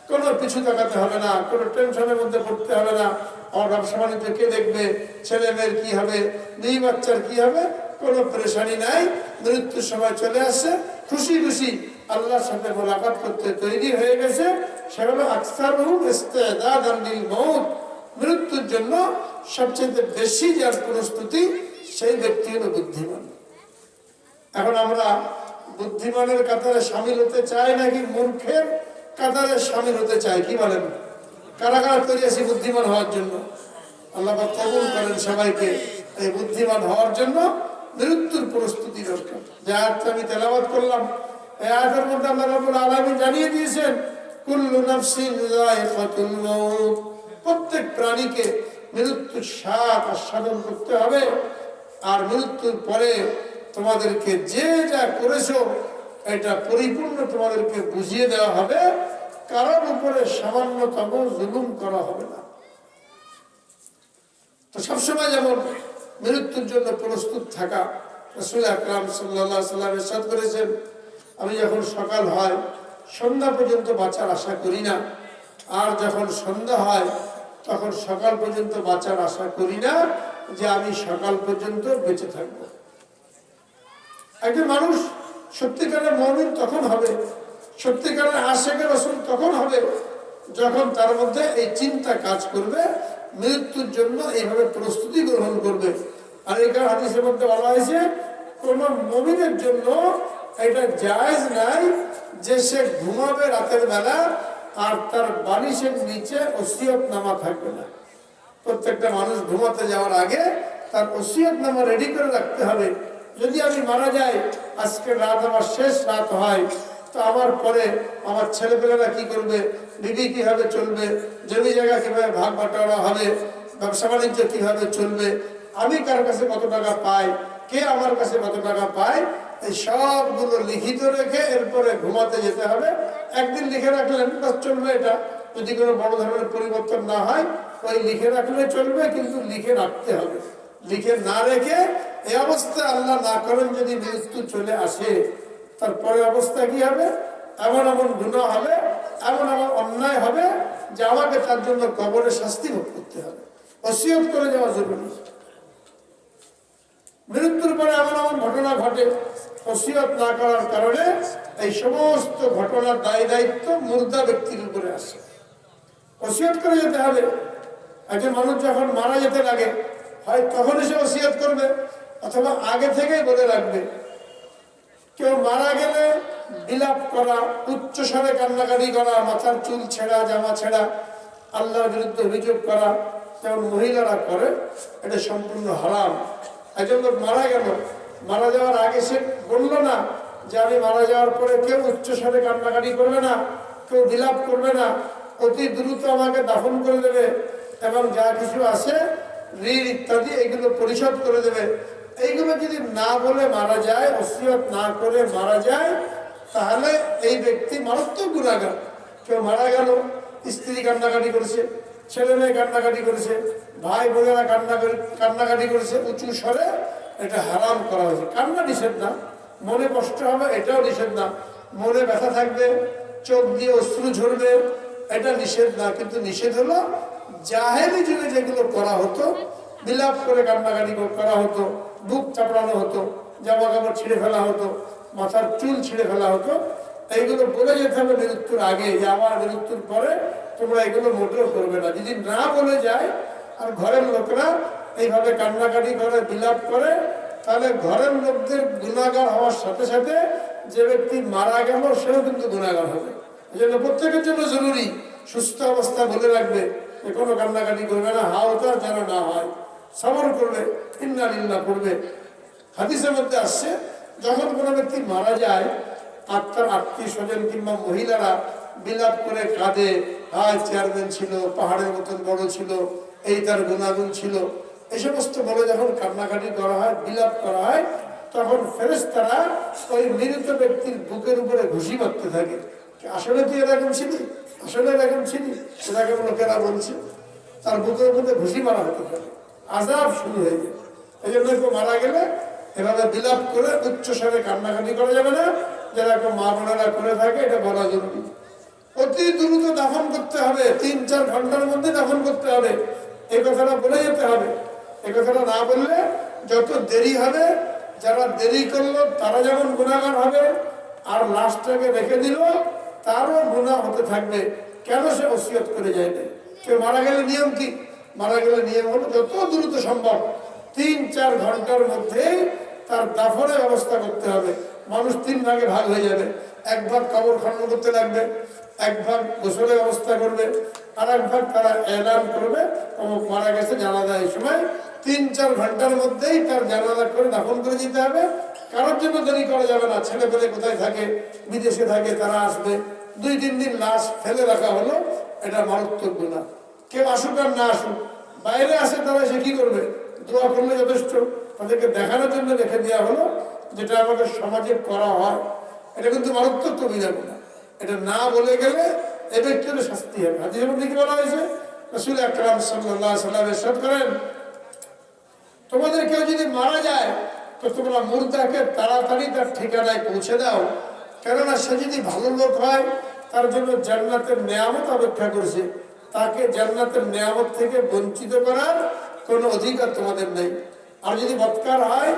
কোনো পিছু তাকাতে হবে না, কোনো টেনশনের মধ্যে পড়তে হবে না। আমার ব্যবসা বাণিজ্য কে দেখবে, ছেলে মেয়ের কি হবে, মেয়ে বাচ্চার কি হবে, কোনো পরেশানি নাই। মৃত্যুর সময় চলে আসছে, খুশি খুশি আল্লাহর সাথে মোলাকাত করতে তৈরি হয়ে গেছে। সেগুলো আকসারুহুম ইসতিদাদান লিল মাউত, মৃত্যুর জন্য সবচেয়ে বেশি যার প্রস্তুতি, সেই ব্যক্তি হলো বুদ্ধিমান। এখন আমরা বুদ্ধিমানের কাতারে সামিল হতে চাই নাকি মূর্খের কাতারে সামিল হতে চাই? কি বলেন? কারা কারা তৈরি আছি বুদ্ধিমান হওয়ার জন্য? আল্লাহ পাক কবুল করেন সবাইকে। এই বুদ্ধিমান হওয়ার জন্য মৃত্যুর প্রস্তুতি দরকার। যে আয়াতটা আমি তেলাওয়াত করলাম, এই আয়াতের মধ্যে আল্লাহ রাব্বুল আলামিন জানিয়ে দিয়েছেন, কুল্লু নাফসিন যায়িকাতুল মাউত, প্রত্যেক প্রাণীকে মৃত্যুর স্বাদ আস্বাদন করতে হবে। আর মৃত্যুর পরে তোমাদেরকে যে যা করেছো এটা পরিপূর্ণ তোমাদেরকে বুঝিয়ে দেওয়া হবে, কারোর উপরে সামান্যতম জুলুম করা হবে না। তো সবসময় যেমন মৃত্যুর জন্য প্রস্তুত থাকা, রাসূল আকরাম সাল্লাল্লাহু আলাইহি ওয়াসাল্লাম ইরশাদ করেছেন, আমি যখন সকাল হয় সন্ধ্যা পর্যন্ত বাঁচার আশা করি না, আর যখন সন্ধ্যা হয় তখন সকাল পর্যন্ত বাঁচার আশা করি না যে আমি সকাল পর্যন্ত বেঁচে থাকবো। একজন মানুষ সত্যিকারের মুমিন তখন হবে, সত্যিকারের আশিকে রাসূল তখন হবে, যখন তার মধ্যে এই চিন্তা কাজ করবে, মৃত্যুর জন্য এইভাবে প্রস্তুতি গ্রহণ করবে। আর এই কারণে হাদিসের মধ্যে বলা হয়েছে, কোন মুমিনের জন্য এটা জায়েজ নাই যে সে ঘুমাবে রাতের বেলা আর তার বালিশের নিচে ওসিয়তনামা থাকবে না। প্রত্যেকটা মানুষ ঘুমাতে যাওয়ার আগে তার ওসিয়তনামা রেডি করে রাখতে হবে। যদি আমি মারা যাই, আজকের রাত আমার শেষ রাত হয়, তো আমার পরে আমার ছেলেপেলেরা কি করবে, বিবি কিভাবে চলবে, জমি জায়গা কিভাবে ভাগ বাটোয়ারা হবে, ব্যবসা বাণিজ্য কিভাবে চলবে, আমি কার কাছে কত টাকা পাই, কে আমার কাছে কত টাকা পায়, এই সবগুলো লিখিত রেখে এরপরে ঘুমাতে যেতে হবে। একদিন লিখে রাখলেন বাস চলবে, এটা যদি কোনো বড় ধরনের পরিবর্তন না হয় ওই লিখে রাখলে চলবে, কিন্তু লিখে রাখতে হবে। লিখে না রেখে এই অবস্থায় আল্লাহ না করেন যদি মৃত্যু চলে আসে, তারপরে অবস্থা কি হবে? এমন এমন গুনাহ হবে, এমন এমন অন্যায় হবে যে আমাকে তার জন্য কবরে শাস্তি ভোগ করতে হবে। ওসিয়ত করে যাওয়া জরুরি। মৃত্যুর পরে এমন এমন ঘটনা ঘটে, ওসিয়ত না করার কারণে এই সমস্ত ঘটনার দায় দায়িত্ব মুর্দা ব্যক্তির উপরে আসে। ওসিয়ত করে যেতে হবে। একজন মানুষ যখন মারা যেতে লাগে, হয় তখন এসে ওসিয়ত করবে অথবা আগে থেকেই বলে রাখবে। কেউ মারা গেলে বিলাপ করা, উচ্চস্বরে কান্নাকাটি করা, মাথার চুল ছেঁড়া, জামা ছেঁড়া, আল্লাহর বিরুদ্ধে অভিযোগ করা যেমন মহিলারা করে, এটা সম্পূর্ণ হারাম। একজন লোক মারা গেল, মারা যাওয়ার আগে সে বললো না যে আমি মারা যাওয়ার পরে কেউ উচ্চস্বরে কান্নাকাটি করবে না, কেউ বিলাপ করবে না, অতি দ্রুত আমাকে দাফন করে দেবে এবং যা কিছু আছে ঋণ ইত্যাদি এগুলো পরিশোধ করে দেবে। এইগুলো যদি না বলে মারা যায়, ওসিয়ত না করে মারা যায়, তাহলে এই ব্যক্তি মারাত্মক গুনাহগার। কেউ মারা গেল, স্ত্রী কান্নাকাটি করেছে, ছেলে মেয়ে কান্নাকাটি করেছে, ভাই বোনেরা কান্নাকাটি করেছে উঁচু স্বরে, এটা হারাম করা হয়েছে। কান্না নিষেধ না, মনে কষ্ট হবে, এটাও নিষেধ না। মনে ব্যথা থাকবে, চোখ দিয়ে অশ্রু ঝরবে, এটা নিষেধ না। কিন্তু নিষেধ হলো জাহেলি যুগে যেগুলো করা হতো, বিলাপ করে কান্নাকাটি করা হতো, বুক চাপড়ানো হতো, জামা কাপড় ছিঁড়ে ফেলা হতো, মাথার চুল ছিঁড়ে ফেলা হতো, এইগুলো বলে যেতে হবে মৃত্যুর আগে যে আমার মৃত্যুর পরে তোমরা এগুলো মোটেও করবে না। যদি না বলে যায় আর ঘরের লোকরা এইভাবে কান্নাকাটি করে, বিলাপ করে, তাহলে ঘরের লোকদের গুনাহগার হওয়ার সাথে সাথে যে ব্যক্তি মারা গেল সেও কিন্তু গুনাহগার হবে। এই জন্য প্রত্যেকের জন্য জরুরি সুস্থ অবস্থা বলে রাখবে, কোনো কান্নাকাটি করবে না, হাওতার যেন না হয়, সবর করবে, ইন্না লিল্লাহ করবে। হাদিসের মধ্যে আসছে যখন কোনো ব্যক্তি মারা যায় আর তার আত্মীয় স্বজন কিংবা মহিলারা বিলাপ করে কাঁদে, হায় চেয়ারম্যান ছিল, পাহাড়ের মতন বড় ছিল, এই তার গুণাগুণ ছিল, এই সমস্ত বলে যখন কান্নাকাটি করা হয়, বিলাপ করা হয়, তখন ফেরেশতারা ওই মৃত ব্যক্তির বুকের উপরে ঘুষি মারতে থাকে। আসলে তুই এরকম ছিলি, আসলে এরকম ছিলি, এরকম লোকেরা বলছে, তার বুকের মধ্যে ঘুষি মারা হতে থাকে, আযাব শুরু হয়ে যায়। এই জন্য কেউ মারা গেলে এভাবে বিলাপ করে উচ্চস্বরে কান্নাকাটি করা যাবে না, যারা কেউ মা বোনেরা করে থাকে, এটা বলা জরুরি। অতি দ্রুত দাফন করতে হবে, 3-4 ঘন্টার মধ্যে দাফন করতে হবে, এই কথাটা বলে যেতে হবে। এই কথাটা না বললে যত দেরি হবে, যারা দেরি করলো তারা যেমন গুনাহগার হবে, আর লাশটাকে রেখে দিল তারও গুনাহ হতে থাকবে। কেন? সে ওসিয়ত করে যায় না। কেউ মারা গেলে নিয়ম কি? মারা গেলে নিয়ম হলো যত দ্রুত সম্ভব 3-4 ঘন্টার মধ্যেই তার দাফনের ব্যবস্থা করতে হবে। মানুষ 3 ভাগে ভাগ হয়ে যাবে, এক ভাগ কবর খনন করতে লাগবে, এক ভাগ গোসলের ব্যবস্থা করবে, আর এক ভাগ তারা এলান করবে অমুক মারা গেছে, জানাজা। এই সময় 3-4 ঘন্টার মধ্যেই তার জানাজা করে দাফন করে দিতে হবে। কারোর জন্য দেরি করা যাবে না। ছেলে পেলে কোথায় থাকে, বিদেশে থাকে, তারা আসবে, 2-3 দিন লাশ ফেলে রাখা হলো, এটা মারাত্মক গুনাহ। কেউ আসুক আর না আসুক, বাইরে আসে তারা সে কি করবে? দোয়া করলে যথেষ্ট। তাদেরকে দেখানোর জন্য রেখে দেওয়া হলো, যেটা আমাদের সমাজে করা হয়। এটা কিন্তু মারাত্মক কবিরা গুনাহ। এটা না বলে গেলে এ ব্যক্তির শাস্তি হবে। হাদিসের মধ্যে কি বলা হয়েছে? রাসূল আকরাম সাল্লাল্লাহু আলাইহি ওয়াসাল্লাম ইরশাদ করেন, তোমাদের কেউ যদি মারা যায় তো তোমরা মুর্দাকে তাড়াতাড়ি তার ঠিকানায় পৌঁছে দাও, কেননা সে যদি ভালো লোক হয় তার জন্য জান্নাতের নেয়ামত অপেক্ষা করছে। তাকে জান্নাতের নেয়ামত থেকে বঞ্চিত করার কোনো অধিকার তোমাদের নেই। আর যদি বদকার হয়,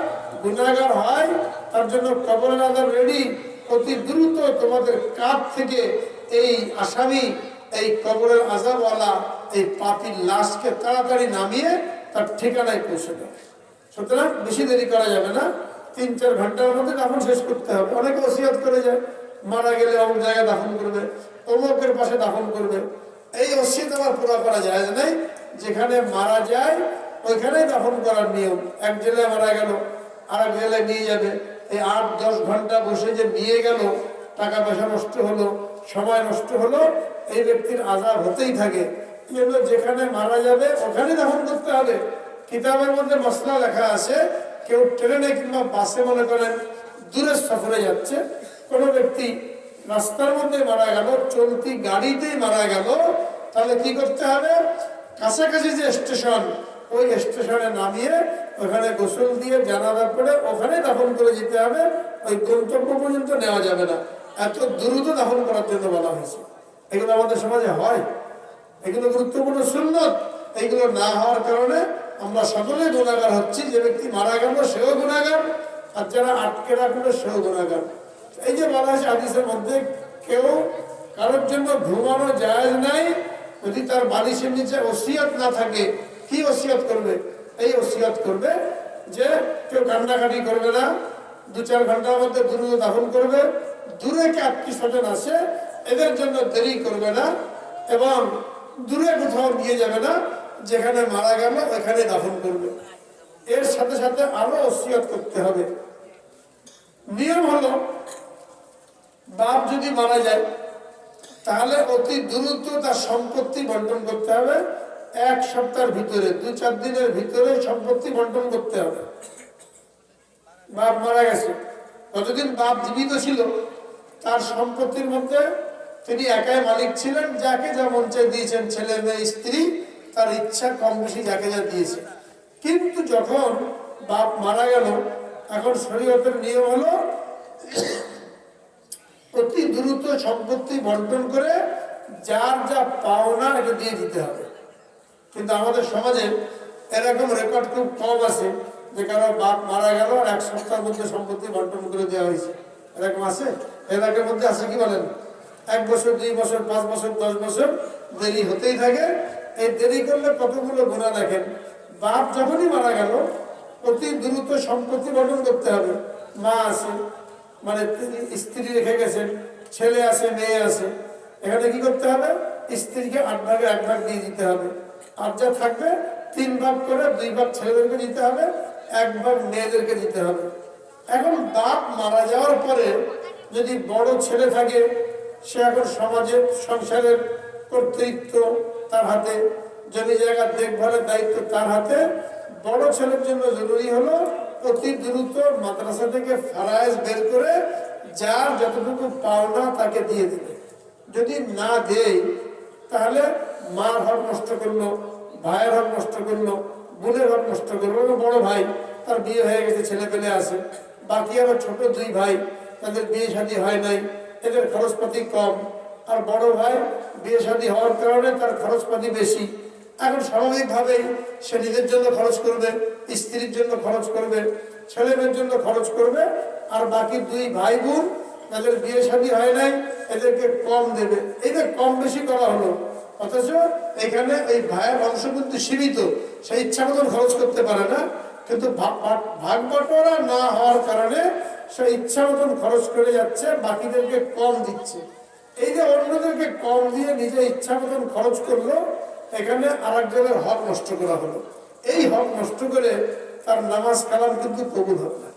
গুনাহগার হয়, তার জন্য কবরের আযাব রেডি। অতি দ্রুত তোমাদের কাঁধ থেকে এই আসামি, এই কবরের আযাবওয়ালা এই পাপীর লাশকে তাড়াতাড়ি নামিয়ে তার ঠিকানায় পৌঁছে দেয়। সুতরাং বেশি দেরি করা যাবে না, 3-4 ঘন্টার মধ্যে দাফন শেষ করতে হবে। অনেকে ওসিয়ত করে যায় মারা গেলে অমুক জায়গায় দাফন করবে, অমুকের পাশে দাফন করবে। এই ওসিয়ত আবার পুরো করা যায় নাই। যেখানে মারা যায় ওইখানেই দাফন করার নিয়ম। এক জেলায় মারা গেল, আর এক জেলায় নিয়ে যাবে। এই 8-10 ঘন্টা বসে যে নিয়ে গেল, টাকা পয়সা নষ্ট হলো, সময় নষ্ট হলো, এই ব্যক্তির আযাব হতেই থাকে। কিন্তু যেখানে মারা যাবে ওখানে দাফন করতে হবে। কিতাবের মধ্যে মসলা লেখা আছে, কেউ ট্রেনে কিংবা বাসে মনে করেন দূরের সফরে যাচ্ছে, কোনো ব্যক্তি রাস্তার মধ্যে মারা গেল, চলতি গাড়িতেই মারা গেল, তাহলে কি করতে হবে? কাছাকাছি যে স্টেশন, ওই স্টেশনে নামিয়ে ওখানে গোসল দিয়ে জানাজা করে ওখানে দাফন করে যেতে হবে। ওই গন্তব্য পর্যন্ত নেওয়া যাবে না। এত দ্রুত দাফন করার জন্য বলা হয়েছে। এগুলো আমাদের সমাজে হয়, এগুলো গুরুত্বপূর্ণ সুন্নত। এইগুলো না হওয়ার কারণে আমরা সকলে গুনাহগার হচ্ছি। যে ব্যক্তি মারা গেল সেও গুনাহগার, আর যারা আটকে রাখলো সেও গুনাহগার। এই যে বলা হয়েছে হাদিসের মধ্যে, কেউ কারোর জন্য ঘুমানো জায়েজ নাই যদি তার বালিশের নিচে ওসিয়ত না থাকে। কি ওসিয়ত করবে? এই ওসিয়ত করবে যে কেউ কান্নাকাটি করবে না, 2-4 ঘন্টার মধ্যে দ্রুত দাফন করবে, দূরে কে আত্মীয় স্বজন আছে এদের জন্য দেরি করবে না, এবং দূরে কোথাও নিয়ে যাবে না, যেখানে মারা গেল ওইখানে দাফন করবে। এর সাথে সাথে আরো ওসিয়ত করতে হবে। নিয়ম হলো, বাপ যদি মারা যায় তাহলে অতি দ্রুত তার সম্পত্তি বন্টন করতে হবে। 1 সপ্তাহের ভিতরে, 2-4 দিনের ভিতরে সম্পত্তি বন্টন করতে হবে। বাপ মারা গেছে, যতদিন বাপ জীবিত ছিল তার সম্পত্তির মধ্যে তিনি একাই মালিক ছিলেন, যাকে যা মন চায় দিয়েছেন, ছেলে মেয়ে স্ত্রী তার ইচ্ছা কম বেশি যাকে যা দিয়েছে। কিন্তু যখন বাপ মারা গেল, এখন শরীয়তের নিয়ম হলো অতি দ্রুত সম্পত্তি বন্টন করে যার যা পাওনা এটা দিয়ে দিতে হবে। কিন্তু আমাদের সমাজে এরকম রেকর্ড খুব কম আছে যে কারো বাপ মারা গেল আর এক সপ্তাহের মধ্যে সম্পত্তি বন্টন করে দেওয়া হয়েছে, এরকম আছে? এলাকার মধ্যে আছে কি বলেন? 1 বছর 2 বছর 5 বছর 10 বছর দেরি হতেই থাকে। এই দেরি করলে কতগুলো গুণা দেখেন। বাপ যখনই মারা গেল অতি দ্রুত সম্পত্তি বন্টন করতে হবে। মা আছে, মানে স্ত্রী রেখে গেছেন, ছেলে আছে, মেয়ে আছে, এখানে কি করতে হবে? স্ত্রীকে 8 ভাগের 1 ভাগ দিয়ে দিতে হবে। আর যা থাকবে 3 ভাগ করে 2 ভাগ ছেলেদেরকে দিতে হবে, 1 ভাগ মেয়েদেরকে দিতে হবে। এখন বাপ মারা যাওয়ার পরে যদি বড় ছেলে থাকে, সে এখন সমাজের সংসারের কর্তৃত্ব তার হাতে, জমি জায়গার দেখভালের দায়িত্ব তার হাতে। বড় ছেলের জন্য জরুরি হলো অতি দ্রুত মাদ্রাসা থেকে ফারায়েজ বের করে যার যতটুকু পাওনা তাকে দিয়ে দেবে। যদি না দেয় তাহলে মার হক নষ্ট করলো, ভাইয়ের হক নষ্ট করলো, বোনের হক নষ্ট করলো। বড় ভাই তার বিয়ে হয়ে গেছে, ছেলে পেলে আছে, বাকি আবার ছোট 2 ভাই তাদের বিয়ে শাদী হয় নাই, এদের খরচপাতি কম। আর বড় ভাই বিয়ে শাদী হওয়ার কারণে তার খরচপাতি বেশি। এখন স্বাভাবিকভাবেই সে নিজের জন্য খরচ করবে, স্ত্রীর জন্য খরচ করবে, ছেলে মেয়ের জন্য খরচ করবে। আর বাকি 2 ভাই বোন তাদের বিয়ে শাদী হয় নাই, এদেরকে কম দেবে। এই যে কম বেশি করা হলো, অথচ এখানে এই ভাইয়ের অংশ কিন্তু সীমিত, সে ইচ্ছা মতন খরচ করতে পারে না। কিন্তু ভাগ বটোয়ারা না হওয়ার কারণে সে ইচ্ছা মতন খরচ করে যাচ্ছে, বাকিদেরকে কম দিচ্ছে। এই যে অন্যদেরকে কম দিয়ে নিজে ইচ্ছা মতন খরচ করলো, এখানে আরেকজনের হক নষ্ট করা হলো। এই হক নষ্ট করে তার নামাজ কালাম কিন্তু কবুল হবে না।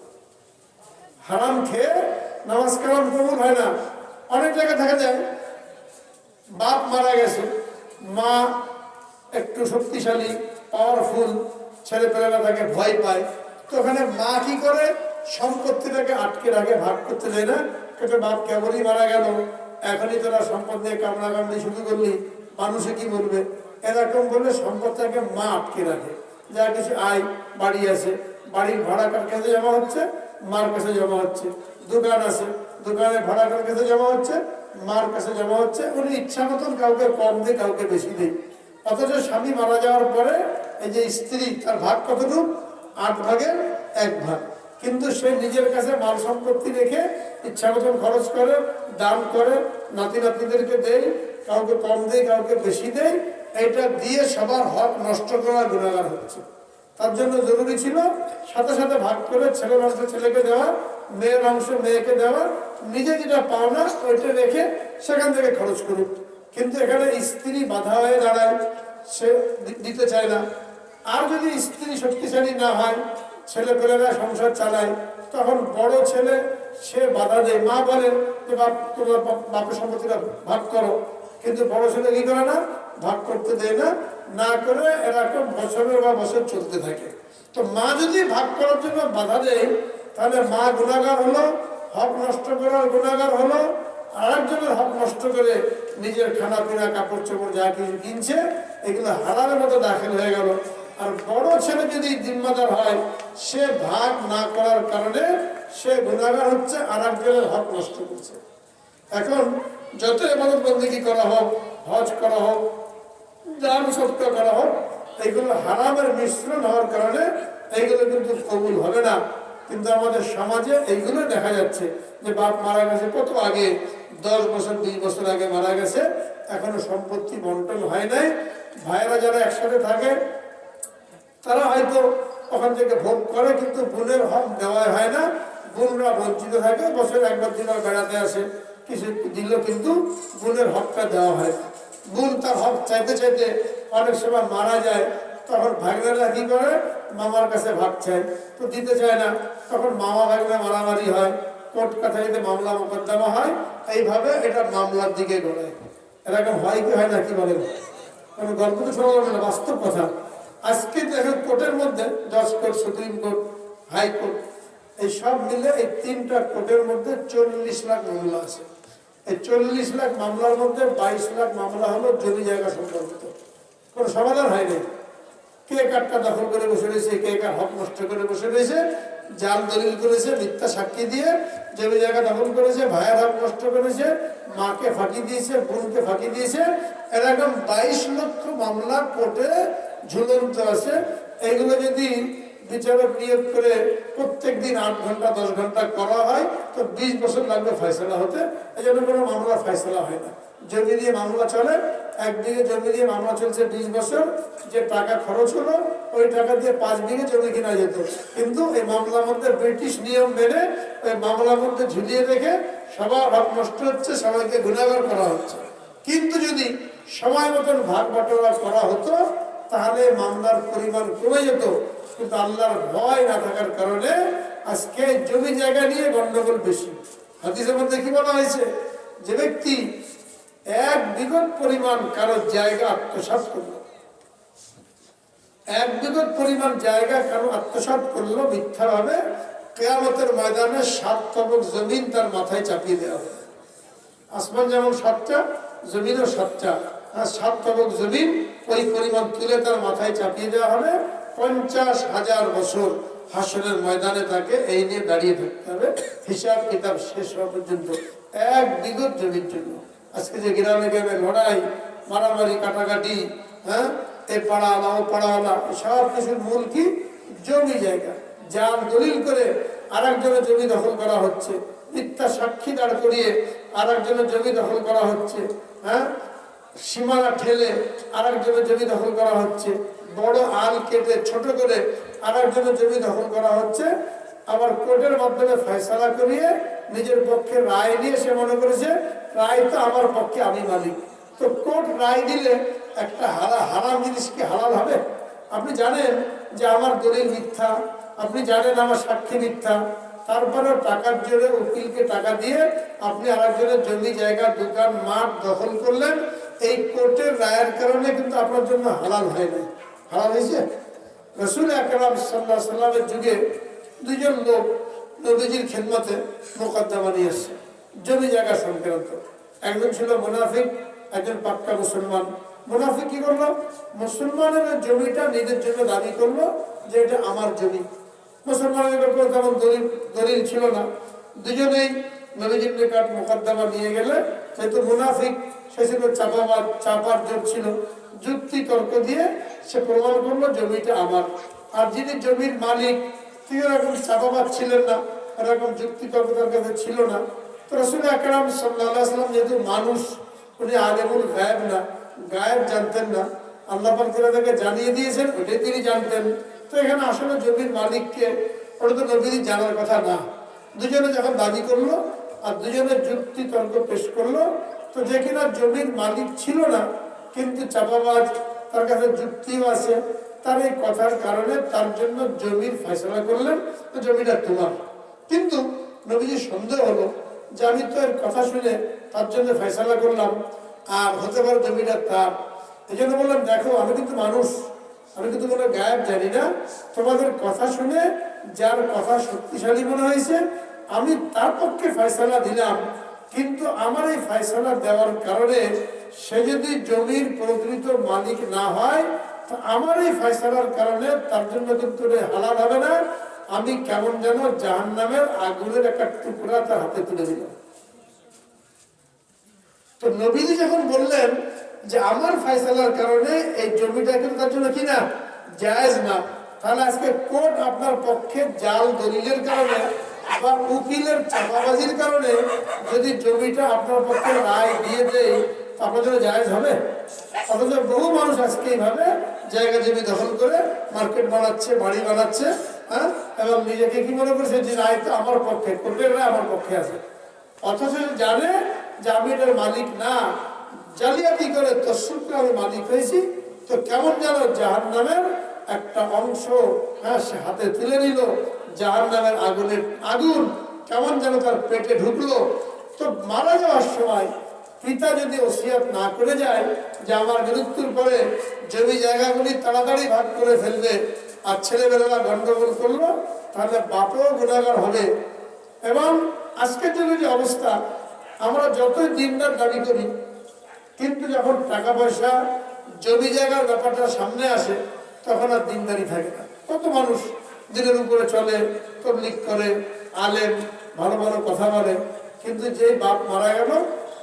হারাম খেয়ে নামাজ কালাম কবুল হয় না। অনেক জায়গায় দেখা যায় বাপ মারা গেছে, মা একটু শক্তিশালী, পাওয়ারফুল, ছেলে পেলেরা তাকে ভয় পায়, তো ওখানে মা কি করে? সম্পত্তিটাকে আটকে রাখে, ভাগ করতে দেয় না। কিন্তু বাপ কেবলই মারা গেল, এখনই তোরা সম্পদ নিয়ে কামড়াকামড়ি শুরু করলি, মানুষে কি বলবে? এরকম বলে সম্পদটাকে মা আটকে রাখে। যা কিছু আয় বাড়ি আছে, বাড়ির ভাড়া কার কাছে জমা হচ্ছে? মার কাছে জমা হচ্ছে। দোকান আছে, দোকানের ভাড়া কার কাছে জমা হচ্ছে? মার কাছে জমা হচ্ছে। উনি ইচ্ছা মতন কাউকে কম দেয়, কাউকে বেশি দেয়। অথচ স্বামী মারা যাওয়ার পরে এই যে স্ত্রী, তার ভাগ কতটুকু? 8 ভাগের 1 ভাগ। কিন্তু সে নিজের কাছে মাল সম্পত্তি রেখে ইচ্ছা মতন খরচ করে, দান করে, নাতি নাতনিদেরকে দেয়, কাউকে কম দেয়, কাউকে বেশি দেয়। এটা দিয়ে সবার হক নষ্ট করা গুনাহগার হচ্ছে। তার জন্য জরুরি ছিল সাথে সাথে ভাগ করে ছেলের অংশ ছেলেকে দেওয়া, মেয়ের অংশ মেয়েকে দেওয়া, নিজে যেটা পাও না ওইটা রেখে সেখান থেকে খরচ করুক। কিন্তু এখানে স্ত্রী বাধা হয়ে দাঁড়ায়, সে দিতে চায় না। আর যদি স্ত্রী শক্তিশালী না হয়, ছেলে পেলেরা সংসার চালায়, তখন বড় ছেলে সে বাধা দেয়। মা বলেন যে বাপ, তোমার বাপের সম্পত্তিটা ভাগ করো, কিন্তু বড় ছেলে কি করে না? ভাগ করতে দেয় না। না করে এরকম বছরের বা বছর চলতে থাকে। তো মা যদি ভাগ করার জন্য বাধা দেয়, তাহলে মা গুনাহগার হলো, হক নষ্ট করার গুনাহগার হলো। আরেকজনের হক নষ্ট করে নিজের খানা পিনা, কাপড় চোপড় যা কিছু কিনছে, এগুলো হারামের মতো দাখিল হয়ে গেল। আর বড় ছেলে যদি জিম্মাদার হয়, সে ভাগ না করার কারণে সে গুনাহগার হচ্ছে, আরেকজনের হক নষ্ট করছে। এখন যত ইবাদত বন্দেগী করা হোক, হজ করা হোক, দান সৎকার করা হোক, এইগুলো হারামের মিশ্রণ হওয়ার কারণে এইগুলো কিন্তু কবুল হবে না। কিন্তু আমাদের সমাজে এইগুলো দেখা যাচ্ছে যে বাপ মারা গেছে কত আগে, 10 বছর 20 বছর আগে মারা গেছে, এখনো সম্পত্তি বন্টন হয় নাই। ভাইয়েরা যারা একসাথে থাকে তারা হয়তো ওখান থেকে ভোগ করে, কিন্তু বোনের হক দেওয়া হয় না। বোনরা বঞ্চিত থাকে, বছর 1বার 2বার বেড়াতে আসে, কিছু দিল, কিন্তু বোনের হকটা দেওয়া হয় না। বোন তার হক চাইতে চাইতে অনেক সময় মারা যায়, তখন ভাগনারা কি করে? মামার কাছে ভাগ চায়, তো দিতে চায় না। তখন মামা ভাগনা মারামারি হয়, কোর্ট কাছারিতে মামলা মোকদ্দমা হয়। এইভাবে এটা মামলার দিকে গড়ায়। এরকম হয় কি হয় না? কি বলেন? কোনো গল্প তো শোনা যাবে না, বাস্তব কথা। আজকে দেখেন কোর্টের মধ্যে জজ কোর্ট, সুপ্রিম কোর্ট, হাইকোর্ট, এই সব মিলে এই 3টা কোর্টের মধ্যে 40 লাখ মামলা আছে। এই 40 লাখ মামলার মধ্যে 22 লাখ মামলা হলো জমি জায়গা সম্পর্কিত। কোনো সমাধান হয়নি। কে কারটা দখল করে বসে রয়েছে, কে কার হক নষ্ট করে বসে রয়েছে, জাল দলিল করেছে, মিথ্যা সাক্ষী দিয়ে জমি জায়গা দখল করেছে, ভাইয়ের হক নষ্ট করেছে, মাকে ফাঁকি দিয়েছে, বোনকে ফাঁকি দিয়েছে, এরকম 22 লক্ষ মামলা কোর্টে ঝুলন্ত আছে। এইগুলো যদি বিচারক নিয়োগ করে প্রত্যেকদিন 8 ঘন্টা 10 ঘন্টা করা হয় তো 20 বছর লাগবে ফয়সালা হতে। এই জন্য কোনো মামলা ফয়সালা হয় না। জমি দিয়ে মামলা চলে, 1 বিঘে জমি দিয়ে মামলা চলছে 20 বছর। যে টাকা খরচ হলো ওই টাকা দিয়ে 5 বিঘে জমি কেনা যেত, কিন্তু এই মামলার মধ্যে ব্রিটিশ নিয়ম মেনে ওই মামলার মধ্যে ঝুলিয়ে রেখে সবার হক নষ্ট হচ্ছে, সবাইকে গুণাগার করা হচ্ছে। কিন্তু যদি সময় মতন ভাগ বাটোয়ারা করা হতো তাহলে মামলার পরিমাণ কমে যেত। কিন্তু আল্লাহর ভয় না থাকার কারণে আজকে জমি জায়গা নিয়ে গন্ডগোল বেশি। হাদিসের মধ্যে কি বলা হয়েছে, যে ব্যক্তি 1 বিঘত পরিমাণ কারো জায়গা আত্মসাৎ করলো, 1 বিঘত পরিমাণ জায়গা কারো আত্মসাৎ করলো মিথ্যাভাবে, কিয়ামতের ময়দানে 7 তবক জমিন তার মাথায় চাপিয়ে দেওয়া হবে। আসমান যেমন 7টা, জমিনও 7টা, আর 7 তবক জমিন ওই পরিমাণ তুলে তার মাথায় চাপিয়ে দেওয়া হবে। 50,000 বছর হাসরের ময়দানে তাকে এই নিয়ে দাঁড়িয়ে থাকতে হবে, হিসাব কিতাব শেষ হওয়া পর্যন্ত। 1 বিঘত জমির জন্য আজকে যে গ্রামে গ্রামে লড়াই, মারামারি, কাটাকাটি, হ্যাঁ, এ পাড়াওয়ালা ও পাড়াওয়ালা, সব কিছুর মূল কি? জমি জায়গা। যার দলিল করে আরেকজনের জমি দখল করা হচ্ছে, মিথ্যা সাক্ষী দাঁড় করিয়ে আরেকজনের জমি দখল করা হচ্ছে, হ্যাঁ, সীমানা ঠেলে আরেকজনের জমি দখল করা হচ্ছে, বড় আল কেটে ছোট করে আরেকজনের জমি দখল করা হচ্ছে। আবার কোর্টের মাধ্যমে ফয়সালা করিয়ে নিজের পক্ষে রায় দিয়ে সে মনে করেছে রায় তো আমার পক্ষে, আমি মালিক। তো কোর্ট রায় দিলে একটা হারাম জিনিস কি হালাল হবে? আপনি জানেন যে আমার দলিল মিথ্যা, আপনি জানেন আমার সাক্ষী মিথ্যা, তারপরে টাকার জোরে উকিলকে টাকা দিয়ে আপনি আরেকজনের জমি জায়গা দোকান মাঠ দখল করলেন। এই কোর্টের রায়ের কারণে কিন্তু আপনার জন্য হালাল হয় না। হালাল হয়েছে? রাসূল আকরাম সাল্লাল্লাহু আলাইহি সাল্লামের যুগে 2 জন লোক নবীজির খেদমতে মোকদ্দমা নিয়ে এসেছে জমি জায়গা সংক্রান্ত। একজন ছিল মুনাফিক, একজন পাক্কা মুসলমান। মুনাফিক কি করলো? মুসলমানের জমিটা নিজের জন্য দাবি করলো যে এটা আমার জমি। মুসলমানের ব্যাপারে তেমন দলিল ছিল না। দুজনেই নবীজির নিকট মোকদ্দমা নিয়ে গেলে, যেহেতু মুনাফিক সে ছিল চাপাবাদ, চাপার জোর ছিল, যুক্তি তর্ক দিয়ে সে প্রমাণ করলো জমিটা আমার। আর যিনি জমির মালিক তিনি এরকম চাপাবাদ ছিলেন না, এরকম যুক্তি তর্ক তার কাছে ছিল না। তো রাসূল আকরাম সাল্লাল্লাহু আলাইহি ওয়াসাল্লাম যেহেতু মানুষ, উনি আলেমুল গায়েব না, গায়েব জানতেন না, আল্লাহ পাক তাকে জানিয়ে দিয়েছেন ওইটাই তিনি জানতেন। তো এখানে আসলে জমির মালিককে ওটা তো নবীজি জানার কথা না। দুজনে যখন দাবি করলো আর দুজনের যুক্তি তর্ক পেশ করলো, তো যে কিনা জমির মালিক ছিল না কিন্তু চাপাবাজ, তার কাছে যুক্তিও আছে, তার এই কথার কারণে তার জন্য জমির ফয়সালা করলেন, তো জমিটা তোমার। কিন্তু নবীজির সন্দেহ হলো যে আমি তো এর কথা শুনে তার জন্য ফয়সালা করলাম, আর হতে পারে জমিটা তার। এই জন্য বললাম দেখো আমি কিন্তু মানুষ, আমি কিন্তু কোনো গায়েব জানি না, তোমাদের কথা শুনে যার কথা শক্তিশালী মনে হয়েছে আমি তার পক্ষে ফয়সালা দিলাম। কিন্তু আমার এই ফয়সালা দেওয়ার কারণে সে যদি জমির প্রকৃত মালিক না হয় তো আমার এই ফয়সালার কারণে তার জন্য কিন্তু হালাল হবে না। আমি কেমন যেন জাহান্নামের আগুনের একটা টুকরা তার হাতে তুলে দিলাম। তো নবীজি যখন বললেন যে আমার ফয়সালার কারণে এই জমিটা কিন্তু তার জন্য কি না, জায়েজ না, তাহলে আজকে কোর্ট আপনার পক্ষে জাল দলিলের কারণে বা উকিলের চাপাবাজির কারণে যদি জমিটা আপনার পক্ষে রায় দিয়ে দেয় আপনার জন্য জায়েজ হবে? অথচ বহু মানুষ আজকে এইভাবে জায়গা জমি দখল করে মার্কেট বানাচ্ছে, বাড়ি বানাচ্ছে, হ্যাঁ, এবং নিজেকে কি মনে করছে যে রায় তো আমার পক্ষে, কোর্টের রায় আমার পক্ষে আছে, অথচ জানে যে আমি এটার মালিক না, জালিয়াতি করে তসরুপ করে আমি মালিক হয়েছি। তো কেমন যেন জাহান্নামের একটা অংশ, হ্যাঁ, সে হাতে তুলে নিল, জাহান্নামের আগুন কেমন যেন তার পেটে ঢুকলো। তো মারা যাওয়ার সময় পিতা যদি ওসিয়াত না করে যায় যে আমার মৃত্যুর পরে জমি জায়গাগুলি তাড়াতাড়ি ভাগ করে ফেলবে, আর ছেলেবেলারা গন্ডগোল করলো, তাহলে বাপও গুণাগার হবে। এবং আজকের যুগে যে অবস্থা, আমরা যতই দিনদার দাবি করি কিন্তু যখন টাকা পয়সা জমি জায়গার ব্যাপারটা সামনে আসে তখন আর দিনদারি থাকে না। কত মানুষ দিনের উপরে চলে, তবলিগ করে, আলেম, ভালো ভালো কথা বলে, কিন্তু যেই বাপ মারা গেল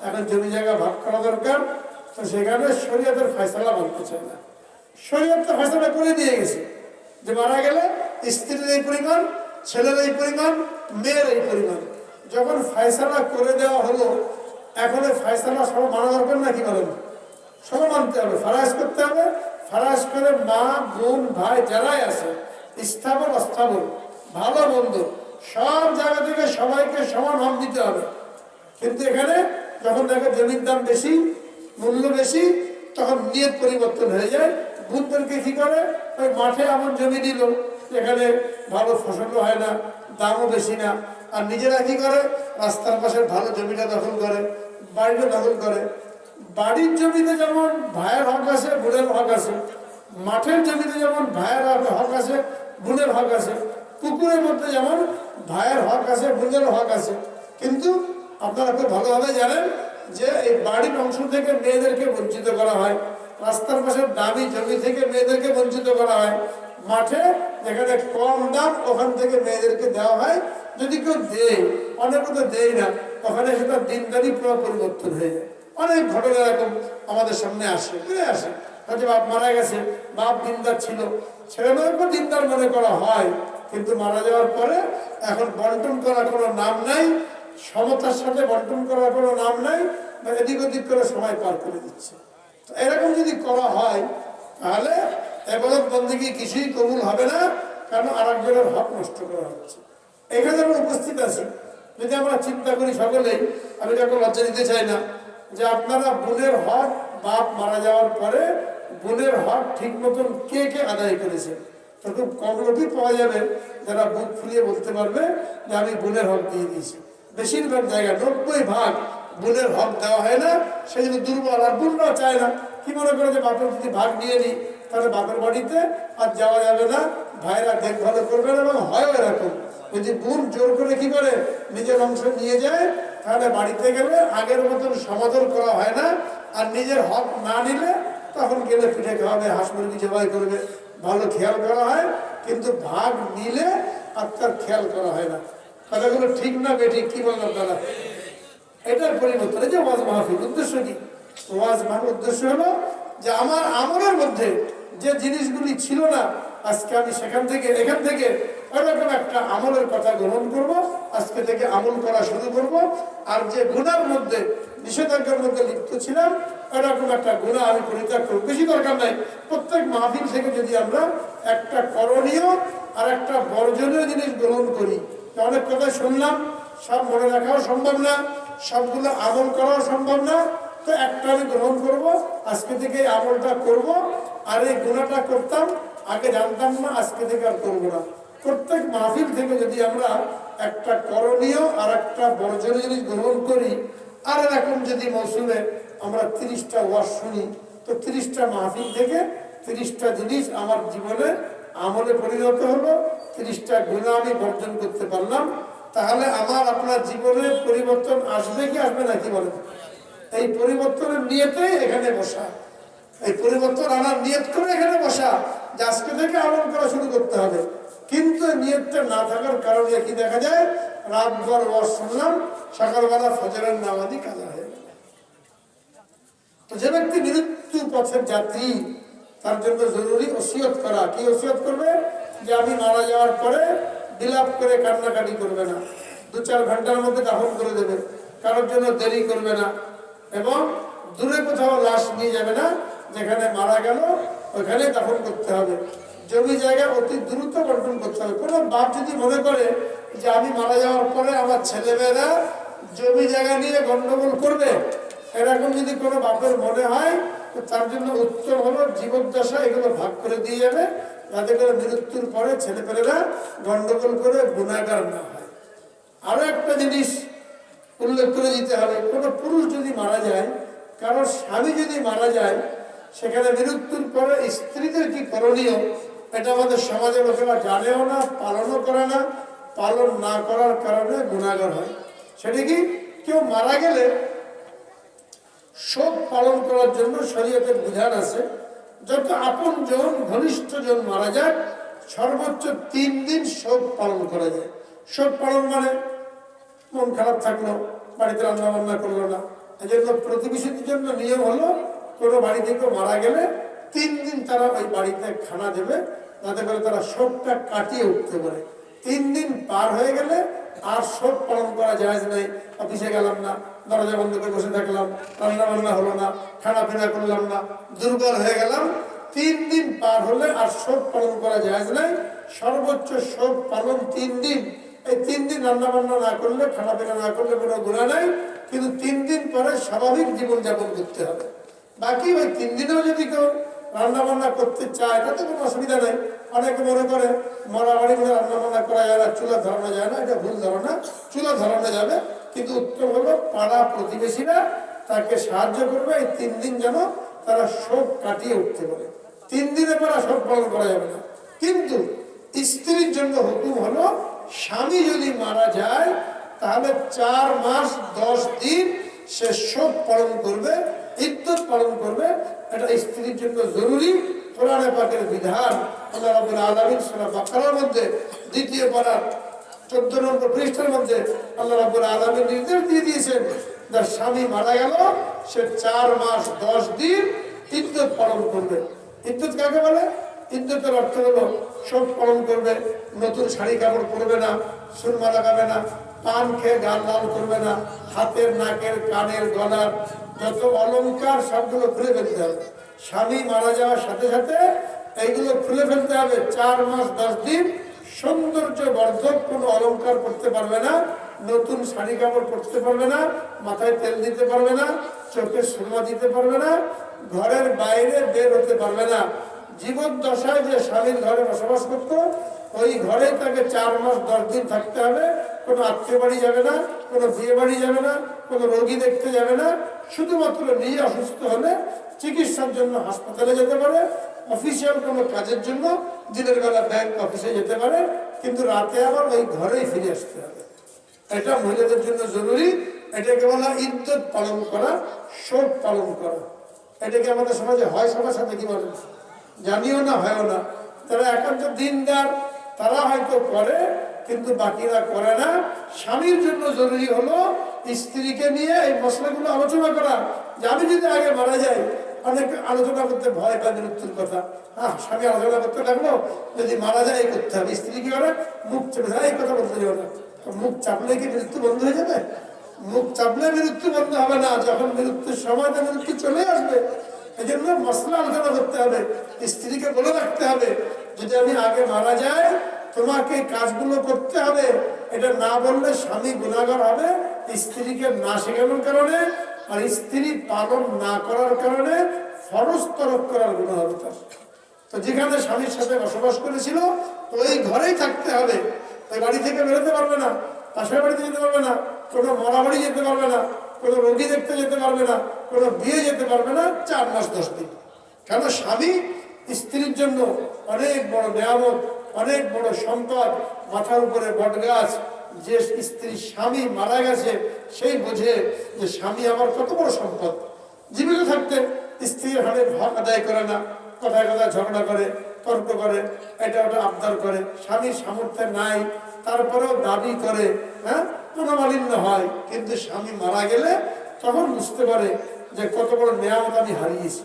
এখন জমি জায়গা ভাগ করা দরকার, তো সেখানে শরীয়তের ফয়সালা মানতে চায় না। শরীয়ত তো ফয়সালা করে দিয়ে গেছে যে মারা গেলে স্ত্রীর এই পরিমাণ, ছেলের এই পরিমাণ, মেয়ের এই পরিমাণ। যখন ফয়সালা করে দেওয়া হলো, এখন ফয়সালা সব মানা দরকার না, কি বলেন? সব মানতে হবে, ফারাজ করতে হবে। ফারাজ করে মা, বোন, ভাই যারাই আছে, স্থাবর অস্থাবর, ভালো মন্দ, সব জায়গা থেকে সবাইকে সমান হক দিতে হবে। কিন্তু এখানে যখন দেখে জমির দাম বেশি, মূল্য বেশি, তখন নিয়ত পরিবর্তন হয়ে যায়। বুনদেরকে কি করে, ওই মাঠে এমন জমি দিল যেখানে ভালো ফসলও হয় না, দামও বেশি না, আর নিজেরা কি করে, রাস্তার পাশের ভালো জমিটা দখল করে, বাড়িটা দখল করে। বাড়ির জমিতে যেমন ভাইয়ের হক আছে, বোনের হক আছে, মাঠের জমিতে যেমন ভাইয়ের হক আছে, বোনের হক আছে, পুকুরের মধ্যে যেমন ভাইয়ের হক আছে, বোনের হক আছে। কিন্তু আপনারা খুব ভালোভাবে জানেন যে এই বাড়ির অংশ থেকে মেয়েদেরকে বঞ্চিত করা হয়, রাস্তার পাশের দামি জমি থেকে মেয়েদেরকে বঞ্চিত করা হয়, মাঠে যেখানে কম দাম ওখান থেকে মেয়েদেরকে দেওয়া হয়। যদি কেউ দেয়, অনেকে তো দেয় না, ওখানে সেটা দিনদারি পুরো পরিবর্তন হয়ে যায়। অনেক ঘটনা এরকম আমাদের সামনে আসে, ফিরে আসে। হয়তো বাপ মারা গেছে, বাপ দিনদার ছিল, ছেলে মেয়েকে দিনদার মনে করা হয়, কিন্তু মারা যাওয়ার পরে এখন বন্টন করার কোনো নাম নাই, সমতার সাথে বন্টন করার কোনো নাম নাই, বা এদিক ওদিক করে সময় পার করে দিচ্ছে। তো এরকম যদি করা হয় তাহলে ইবাদত বন্দেগী কিছুই কবুল হবে না, কারণ আর একজনের হক নষ্ট করা হচ্ছে। এখানে আমরা উপস্থিত আছি, যদি আমরা চিন্তা করি সকলেই, আমি কাউকে লজ্জা দিতে চাই না, যে আপনারা বোনের হক বাপ মারা যাওয়ার পরে বোনের হক ঠিক মতন কে কে আদায় করেছেন। তো খুব কম লোকই পাওয়া যাবে যারা বুক ফুলিয়ে বলতে পারবে যে আমি বোনের হক দিয়ে দিয়েছি। বেশিরভাগ জায়গায় 90% বোনের হক দেওয়া হয় না, সেই জন্য দুর্বল। আর বোনরাও চায় না, কি মনে করে যে বাপের যদি ভাগ নিয়ে নিই তাহলে বাপের বাড়িতে আর যাওয়া যাবে না, ভাইরা দেখভাল করবে না। এবং হয় এরকম, যদি বোন জোর করে কি করে নিজের অংশ নিয়ে যায়, তাহলে বাড়িতে গেলে আগের মতন সমাদর করা হয় না। আর নিজের হক না নিলে তখন গেলে পিঠে খাওয়াবে, হাঁস মুরগি জবাই করবে, ভালো খেয়াল করা হয়। কিন্তু ভাগ নিলে আর তার খেয়াল করা হয় না। কথাগুলো ঠিক না বেঠিক, কি বললাম দাদা? এটার পরিবর্তন। এই যে ওয়াজ মাহফিল উদ্দেশ্য কি? ওয়াজ মাহফিল উদ্দেশ্য হলো যে আমার আমলের মধ্যে যে জিনিসগুলি ছিল না, আজকে আমি সেখান থেকে এখান থেকে ওইরকম একটা আমলের কথা গ্রহণ করব, আজকে থেকে আমল করা শুরু করব। আর যে গুনার মধ্যে, নিষেধাজ্ঞার মধ্যে লিপ্ত ছিলাম, ওইরকম একটা গুনাহ আমি পরিত্যাগ করব। বেশি দরকার নাই, প্রত্যেক মাহফিল থেকে যদি আমরা একটা করণীয় আর একটা বর্জনীয় জিনিস গ্রহণ করি। অনেক কথা শুনলাম, সব মনে রাখাও সম্ভব না, সবগুলো আমল করাও সম্ভব না। তো একটা আমি গ্রহণ করব, আজকে থেকে এই আমলটা করব। আর এই গুনাহটা করতাম, আগে জানতাম না, আজকে থেকে আর করবো না। প্রত্যেক মাহফিল থেকে যদি আমরা একটা করণীয় আর একটা বর্জনীয় জিনিস গ্রহণ করি, আর এরকম যদি মৌসুমে আমরা 30টা ওয়াজ শুনি, তো 30টা মাহফিল থেকে 30টা জিনিস আমার জীবনে আমলে পরিণত হলো, 30টা গুনাহ আমি বর্জন করতে পারলাম। তাহলে আমার আপনার জীবনে পরিবর্তন আসবে কি আসবে না, কি বলেন? এই পরিবর্তনের নিয়তেই এখানে বসা, এই পরিবর্তন আনার নিয়ত করে এখানে বসা, যে আজকে থেকে আমল করা শুরু করতে হবে। কিন্তু নিয়তটা না থাকার কারণে কি দেখা যায়, রাতভর ওয়াজ শুনলাম, সকালবেলা ফজরের নামাজই কাজা হয়ে গেল। তো যে ব্যক্তি মৃত্যু পথের যাত্রী, তার জন্য জরুরি ওসিয়ত করা। কি ওসিয়ত করবে? যে আমি মারা যাওয়ার পরে বিলাপ করে কান্নাকাটি করবে না, 2-4 ঘন্টার মধ্যে দাফন করে দেবে, কারোর জন্য দেরি করবে না, এবং দূরে কোথাও লাশ নিয়ে যাবে না, যেখানে মারা গেল ওইখানে দাফন করতে হবে। জমি জায়গা অতি দ্রুত বন্টন করতে হবে। কোনো বাপ যদি মনে করে যে আমি মারা যাওয়ার পরে আমার ছেলেমেয়েরা জমি জায়গা নিয়ে গন্ডগোল করবে, এরকম যদি কোনো বাপের মনে হয়, তো তার জন্য উত্তর হলো জীবদ্দশা এগুলো ভাগ করে দিয়ে যাবে, যাতে করে মৃত্যুর পরে ছেলেপেলেরা গন্ডগোল করে গুনাহগার না হয়। আরো একটা জিনিস উল্লেখ করে দিতে হবে, কোনো পুরুষ যদি মারা যায়, কারো স্বামী যদি মারা যায়, সেখানে মৃত্যুর পরে স্ত্রীদের কি করণীয়, এটা আমাদের সমাজের লোকেরা জানেও না, পালনও করে না। পালন না করার কারণে গুনাহগার হয়। সেটা কি? কেউ মারা গেলে শোক পালন করার জন্য শরীয়তের বিধান আছে, যত আপন জন ঘনিষ্ঠ জন মারা যায় সর্বোচ্চ 3 দিন শোক পালন করা যায়। শোক পালন মানে মন খারাপ থাকলো, বাড়িতে রান্না বান্না করলো না। এই জন্য প্রতিবেশীদের জন্য নিয়ম হলো, কোনো বাড়ি থেকে মারা গেলে 3 দিন তারা ওই বাড়িতে খানা দেবে, যাতে করে তারা শোকটা কাটিয়ে উঠতে পারে। 3 দিন পার হয়ে গেলে আর শোক পালন করা যায় নাই। অফিসে গেলাম না, দরজা বন্ধ করে বসে থাকলাম, রান্না বান্না হলো না, খানা পিনা করলাম না, দুর্বল হয়ে গেলাম। 3 দিন পার হলে আর শোক পালন করা যায় নাই। সর্বোচ্চ শোক পালন 3 দিন। এই 3 দিন রান্না বান্না না করলে, খানা পিনা না করলে কোনো গুনাহ নাই, কিন্তু 3 দিন পরে স্বাভাবিক জীবনযাপন করতে হবে। বাকি ওই 3 দিনেও যদি কেউ রান্না বান্না করতে চায় তাতে কোনো অসুবিধা নেই। অনেকে মনে করে মরা বাড়ি করে রান্না বান্না করা যায় না, চুলা ধরানো যায় না, এটা ভুল ধারণা। চুলা ধরানো যাবে, কিন্তু উত্তম হলো পাড়া প্রতিবেশীরা তাকে সাহায্য করবে এই 3 দিন যেন তারা শোক কাটিয়ে উঠতে পারে। 3 দিনের পর শোক পালন করা যাবে না। কিন্তু স্ত্রীর জন্য হুকুম হলো, স্বামী যদি মারা যায় তাহলে 4 মাস 10 দিন সে শোক পালন করবে, ইদ্যত পালন করবে। এটা স্ত্রীর জন্য জরুরি। কোরআনে পাকের বিধান আল্লাহ রাব্বুল আলামিন সূরা বাকারার মধ্যে 2য় পারার 14 নম্বর পৃষ্ঠার মধ্যে আল্লাহ রাব্বুল আলামিন নির্দেশ দিয়ে দিয়েছেন, যার স্বামী মারা গেল সে 4 মাস 10 দিন ইদ্যত পালন করবে। ইদ্যত কাকে বলে? ইদ্যতের অর্থ হলো শোক পালন করবে, নতুন শাড়ি কাপড় পরবে না, সুরমা লাগাবে না, পান খেয়ে গাল লাল করবে না, হাতের, নাকের, কানের, গলার যত অলংকার সবগুলো খুলে ফেলতে হবে। স্বামী মারা যাওয়ার সাথে সাথে এইগুলো খুলে ফেলতে হবে। 4 মাস 10 দিন সৌন্দর্য বর্ধক কোনো অলংকার করতে পারবে না, নতুন শাড়ি কাপড় পরতে পারবে না, মাথায় তেল দিতে পারবে না, চোখে সুরমা দিতে পারবে না, ঘরের বাইরে বের হতে পারবে না। জীবদ্দশায় যে স্বামীর ঘরে বসবাস করত, ওই ঘরে তাকে 4 মাস 10 দিন থাকতে হবে। কোনো আত্মীয় বাড়ি যাবে না, কোনো বিয়ে বাড়ি যাবে না, কোনো রোগী দেখতে যাবে না। শুধুমাত্র নিজে অসুস্থ হলে চিকিৎসার জন্য হাসপাতালে যেতে পারে, অফিসিয়াল কোনো কাজের জন্য দিনের বেলা ব্যাংক অফিসে যেতে পারে, কিন্তু রাতে আবার ওই ঘরেই ফিরে আসতে হবে। এটা মহিলাদের জন্য জরুরি। এটাকে বলা ইদ্যত পালন করা, শোক পালন করা। এটাকে আমাদের সমাজে হয়, সবার সাথে কি বলেন, জানিও না, হয়ও না। তারা একান্ত দিনদার, তারা হয়তো করে, কিন্তু বাকিরা করে না। স্বামীর জন্য জরুরি হলো স্ত্রীকে নিয়ে এই মশলাগুলো আলোচনা করা, যে আমি যদি আগে মারা যাই। অনেক আলোচনা করতে ভয় পায় মৃত্যুর কথা। স্বামী আলোচনা করতে লাগলো, যদি মারা যায় এই করতে হবে। স্ত্রী কি করে? মুখ চেপে যায়, এই কথা বলতে যাবে না। মুখ চাপলে কি মৃত্যু বন্ধ হয়ে যাবে? মুখ চাপলে মৃত্যু বন্ধ হবে না, যখন মৃত্যুর সময় মৃত্যু চলে আসবে। এই জন্য মশলা আলোচনা করতে হবে। স্ত্রীকে বলে রাখতে হবে, যদি আমি আগে মারা যাই তোমাকে কাজগুলো করতে হবে। এটা না বললে স্বামী গুনাহগার হবে, স্ত্রীকে না শেখানোর কারণে আর স্ত্রী পালন না করার কারণে ফরজ তরক করার গুনাহ হবে তার। তো যেখানে স্বামীর সাথে বসবাস করেছিল ওই ঘরেই থাকতে হবে। ওই বাড়ি থেকে বেরোতে পারবে না, পাশের বাড়িতে যেতে পারবে না, কোনো মরা বাড়ি যেতে পারবে না, কোনো রোগী দেখতে যেতে পারবে না, কোনো বিয়ে যেতে পারবে না 4 মাস 10 দিন। কেন? স্বামী স্ত্রীর জন্য অনেক বড় নিয়ামত, অনেক বড় সম্পদ। মাথার উপরে বটগাছ। যে স্ত্রী স্বামী মারা গেছে সেই বোঝে যে স্বামী আমার কত বড় সম্পদ। জীবিত থাকতে স্ত্রীর হারে হক আদায় করে না, কথায় কথায় ঝগড়া করে, তর্ক করে, এটা ওটা আবদার করে। স্বামীর সামর্থ্য নাই, তারপরেও দাবি করে, মনোমালিন্য হয়। কিন্তু স্বামী মারা গেলে তখন বুঝতে পারে যে কত বড় নিয়ামত আমি হারিয়েছি।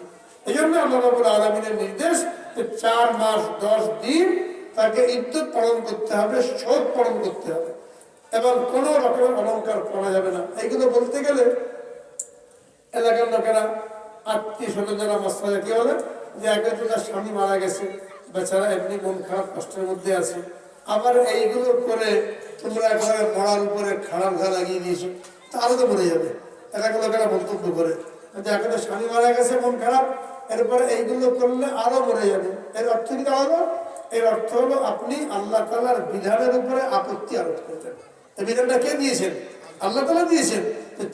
এই জন্য আল্লাহ রাব্বুল আলামিনের নির্দেশ যে 4 মাস 10 দিন তাকে ইদ্যত পালন করতে হবে, শোক পালন করতে হবে, এবং কোনো রকমের অলংকার করা যাবে না। এইগুলো বলতে গেলে এলাকার লোকেরা, আত্মীয় স্বজন যারা মশলা কি বলে, যে একে তো তার স্বামী মারা গেছে, বেচারা এমনি মন খারাপ কষ্টের মধ্যে আছে, আবার এইগুলো করে তোমরা একবারে মরার উপরে খারাপ ঘা লাগিয়ে দিয়েছো, তাহলে তো মরে যাবে। এলাকার লোকেরা মন্তব্য করে যে একে তো স্বামী মারা গেছে, মন খারাপ, এরপরে এইগুলো করলে আরো মরে যাবে। এর অর্থ কি হলো? এর অর্থ হলো আপনি আল্লাহ তাআলার বিধানের উপরে আপত্তি আরোপ করবেন। এই বিধানটা কে দিয়েছেন? আল্লাহ তাআলা দিয়েছেন।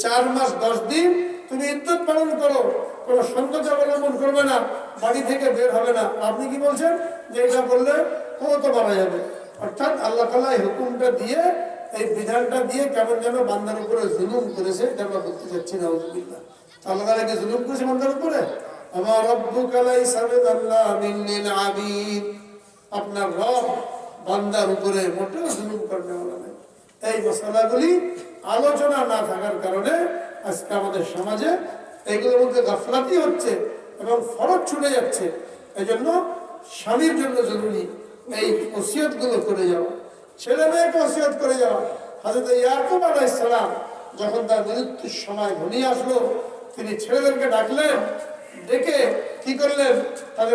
4 মাস 10 দিন তুমি ইদ্যত পালন করো, কোনো সৌন্দর্য অবলম্বন করবে না, বাড়ি থেকে বের হবে না। আপনি কি বলছেন যে এটা বললে ও তো মারা যাবে? অর্থাৎ আল্লাহ তাআলা এই হুকুমটা দিয়ে, এই বিধানটা দিয়ে কেমন যেন বান্দার উপরে জুলুম করেছে, এটা আমরা বলতে চাচ্ছি না। আল্লাহ তাআলা কি জুলুম করেছে বান্দার উপরে? আমার রাব্বুকা লাইসা বিযাল্লামিন লিল আবিদ। আপনার রব বান্দার উপরে মোটেও জুলুম করবে না। এই মশলাগুলি আলোচনা না থাকার কারণে আজকে আমাদের সমাজে এগুলোর মধ্যে গাফলাতি হচ্ছে এবং ফরজ ছুটে যাচ্ছে। এই জন্য স্বামীর জন্য জরুরি এই ওসিয়ত গুলো করে যাওয়া, ছেলে মেয়েকে ওসিয়ত করে যাওয়া। হযরত ইয়াকুব আলাইহিস সালাম যখন তার মৃত্যুর সময় ঘনিয়ে আসলো, তিনি ছেলেদেরকে ডাকলেন, ডেকে কি করলেন, তাদের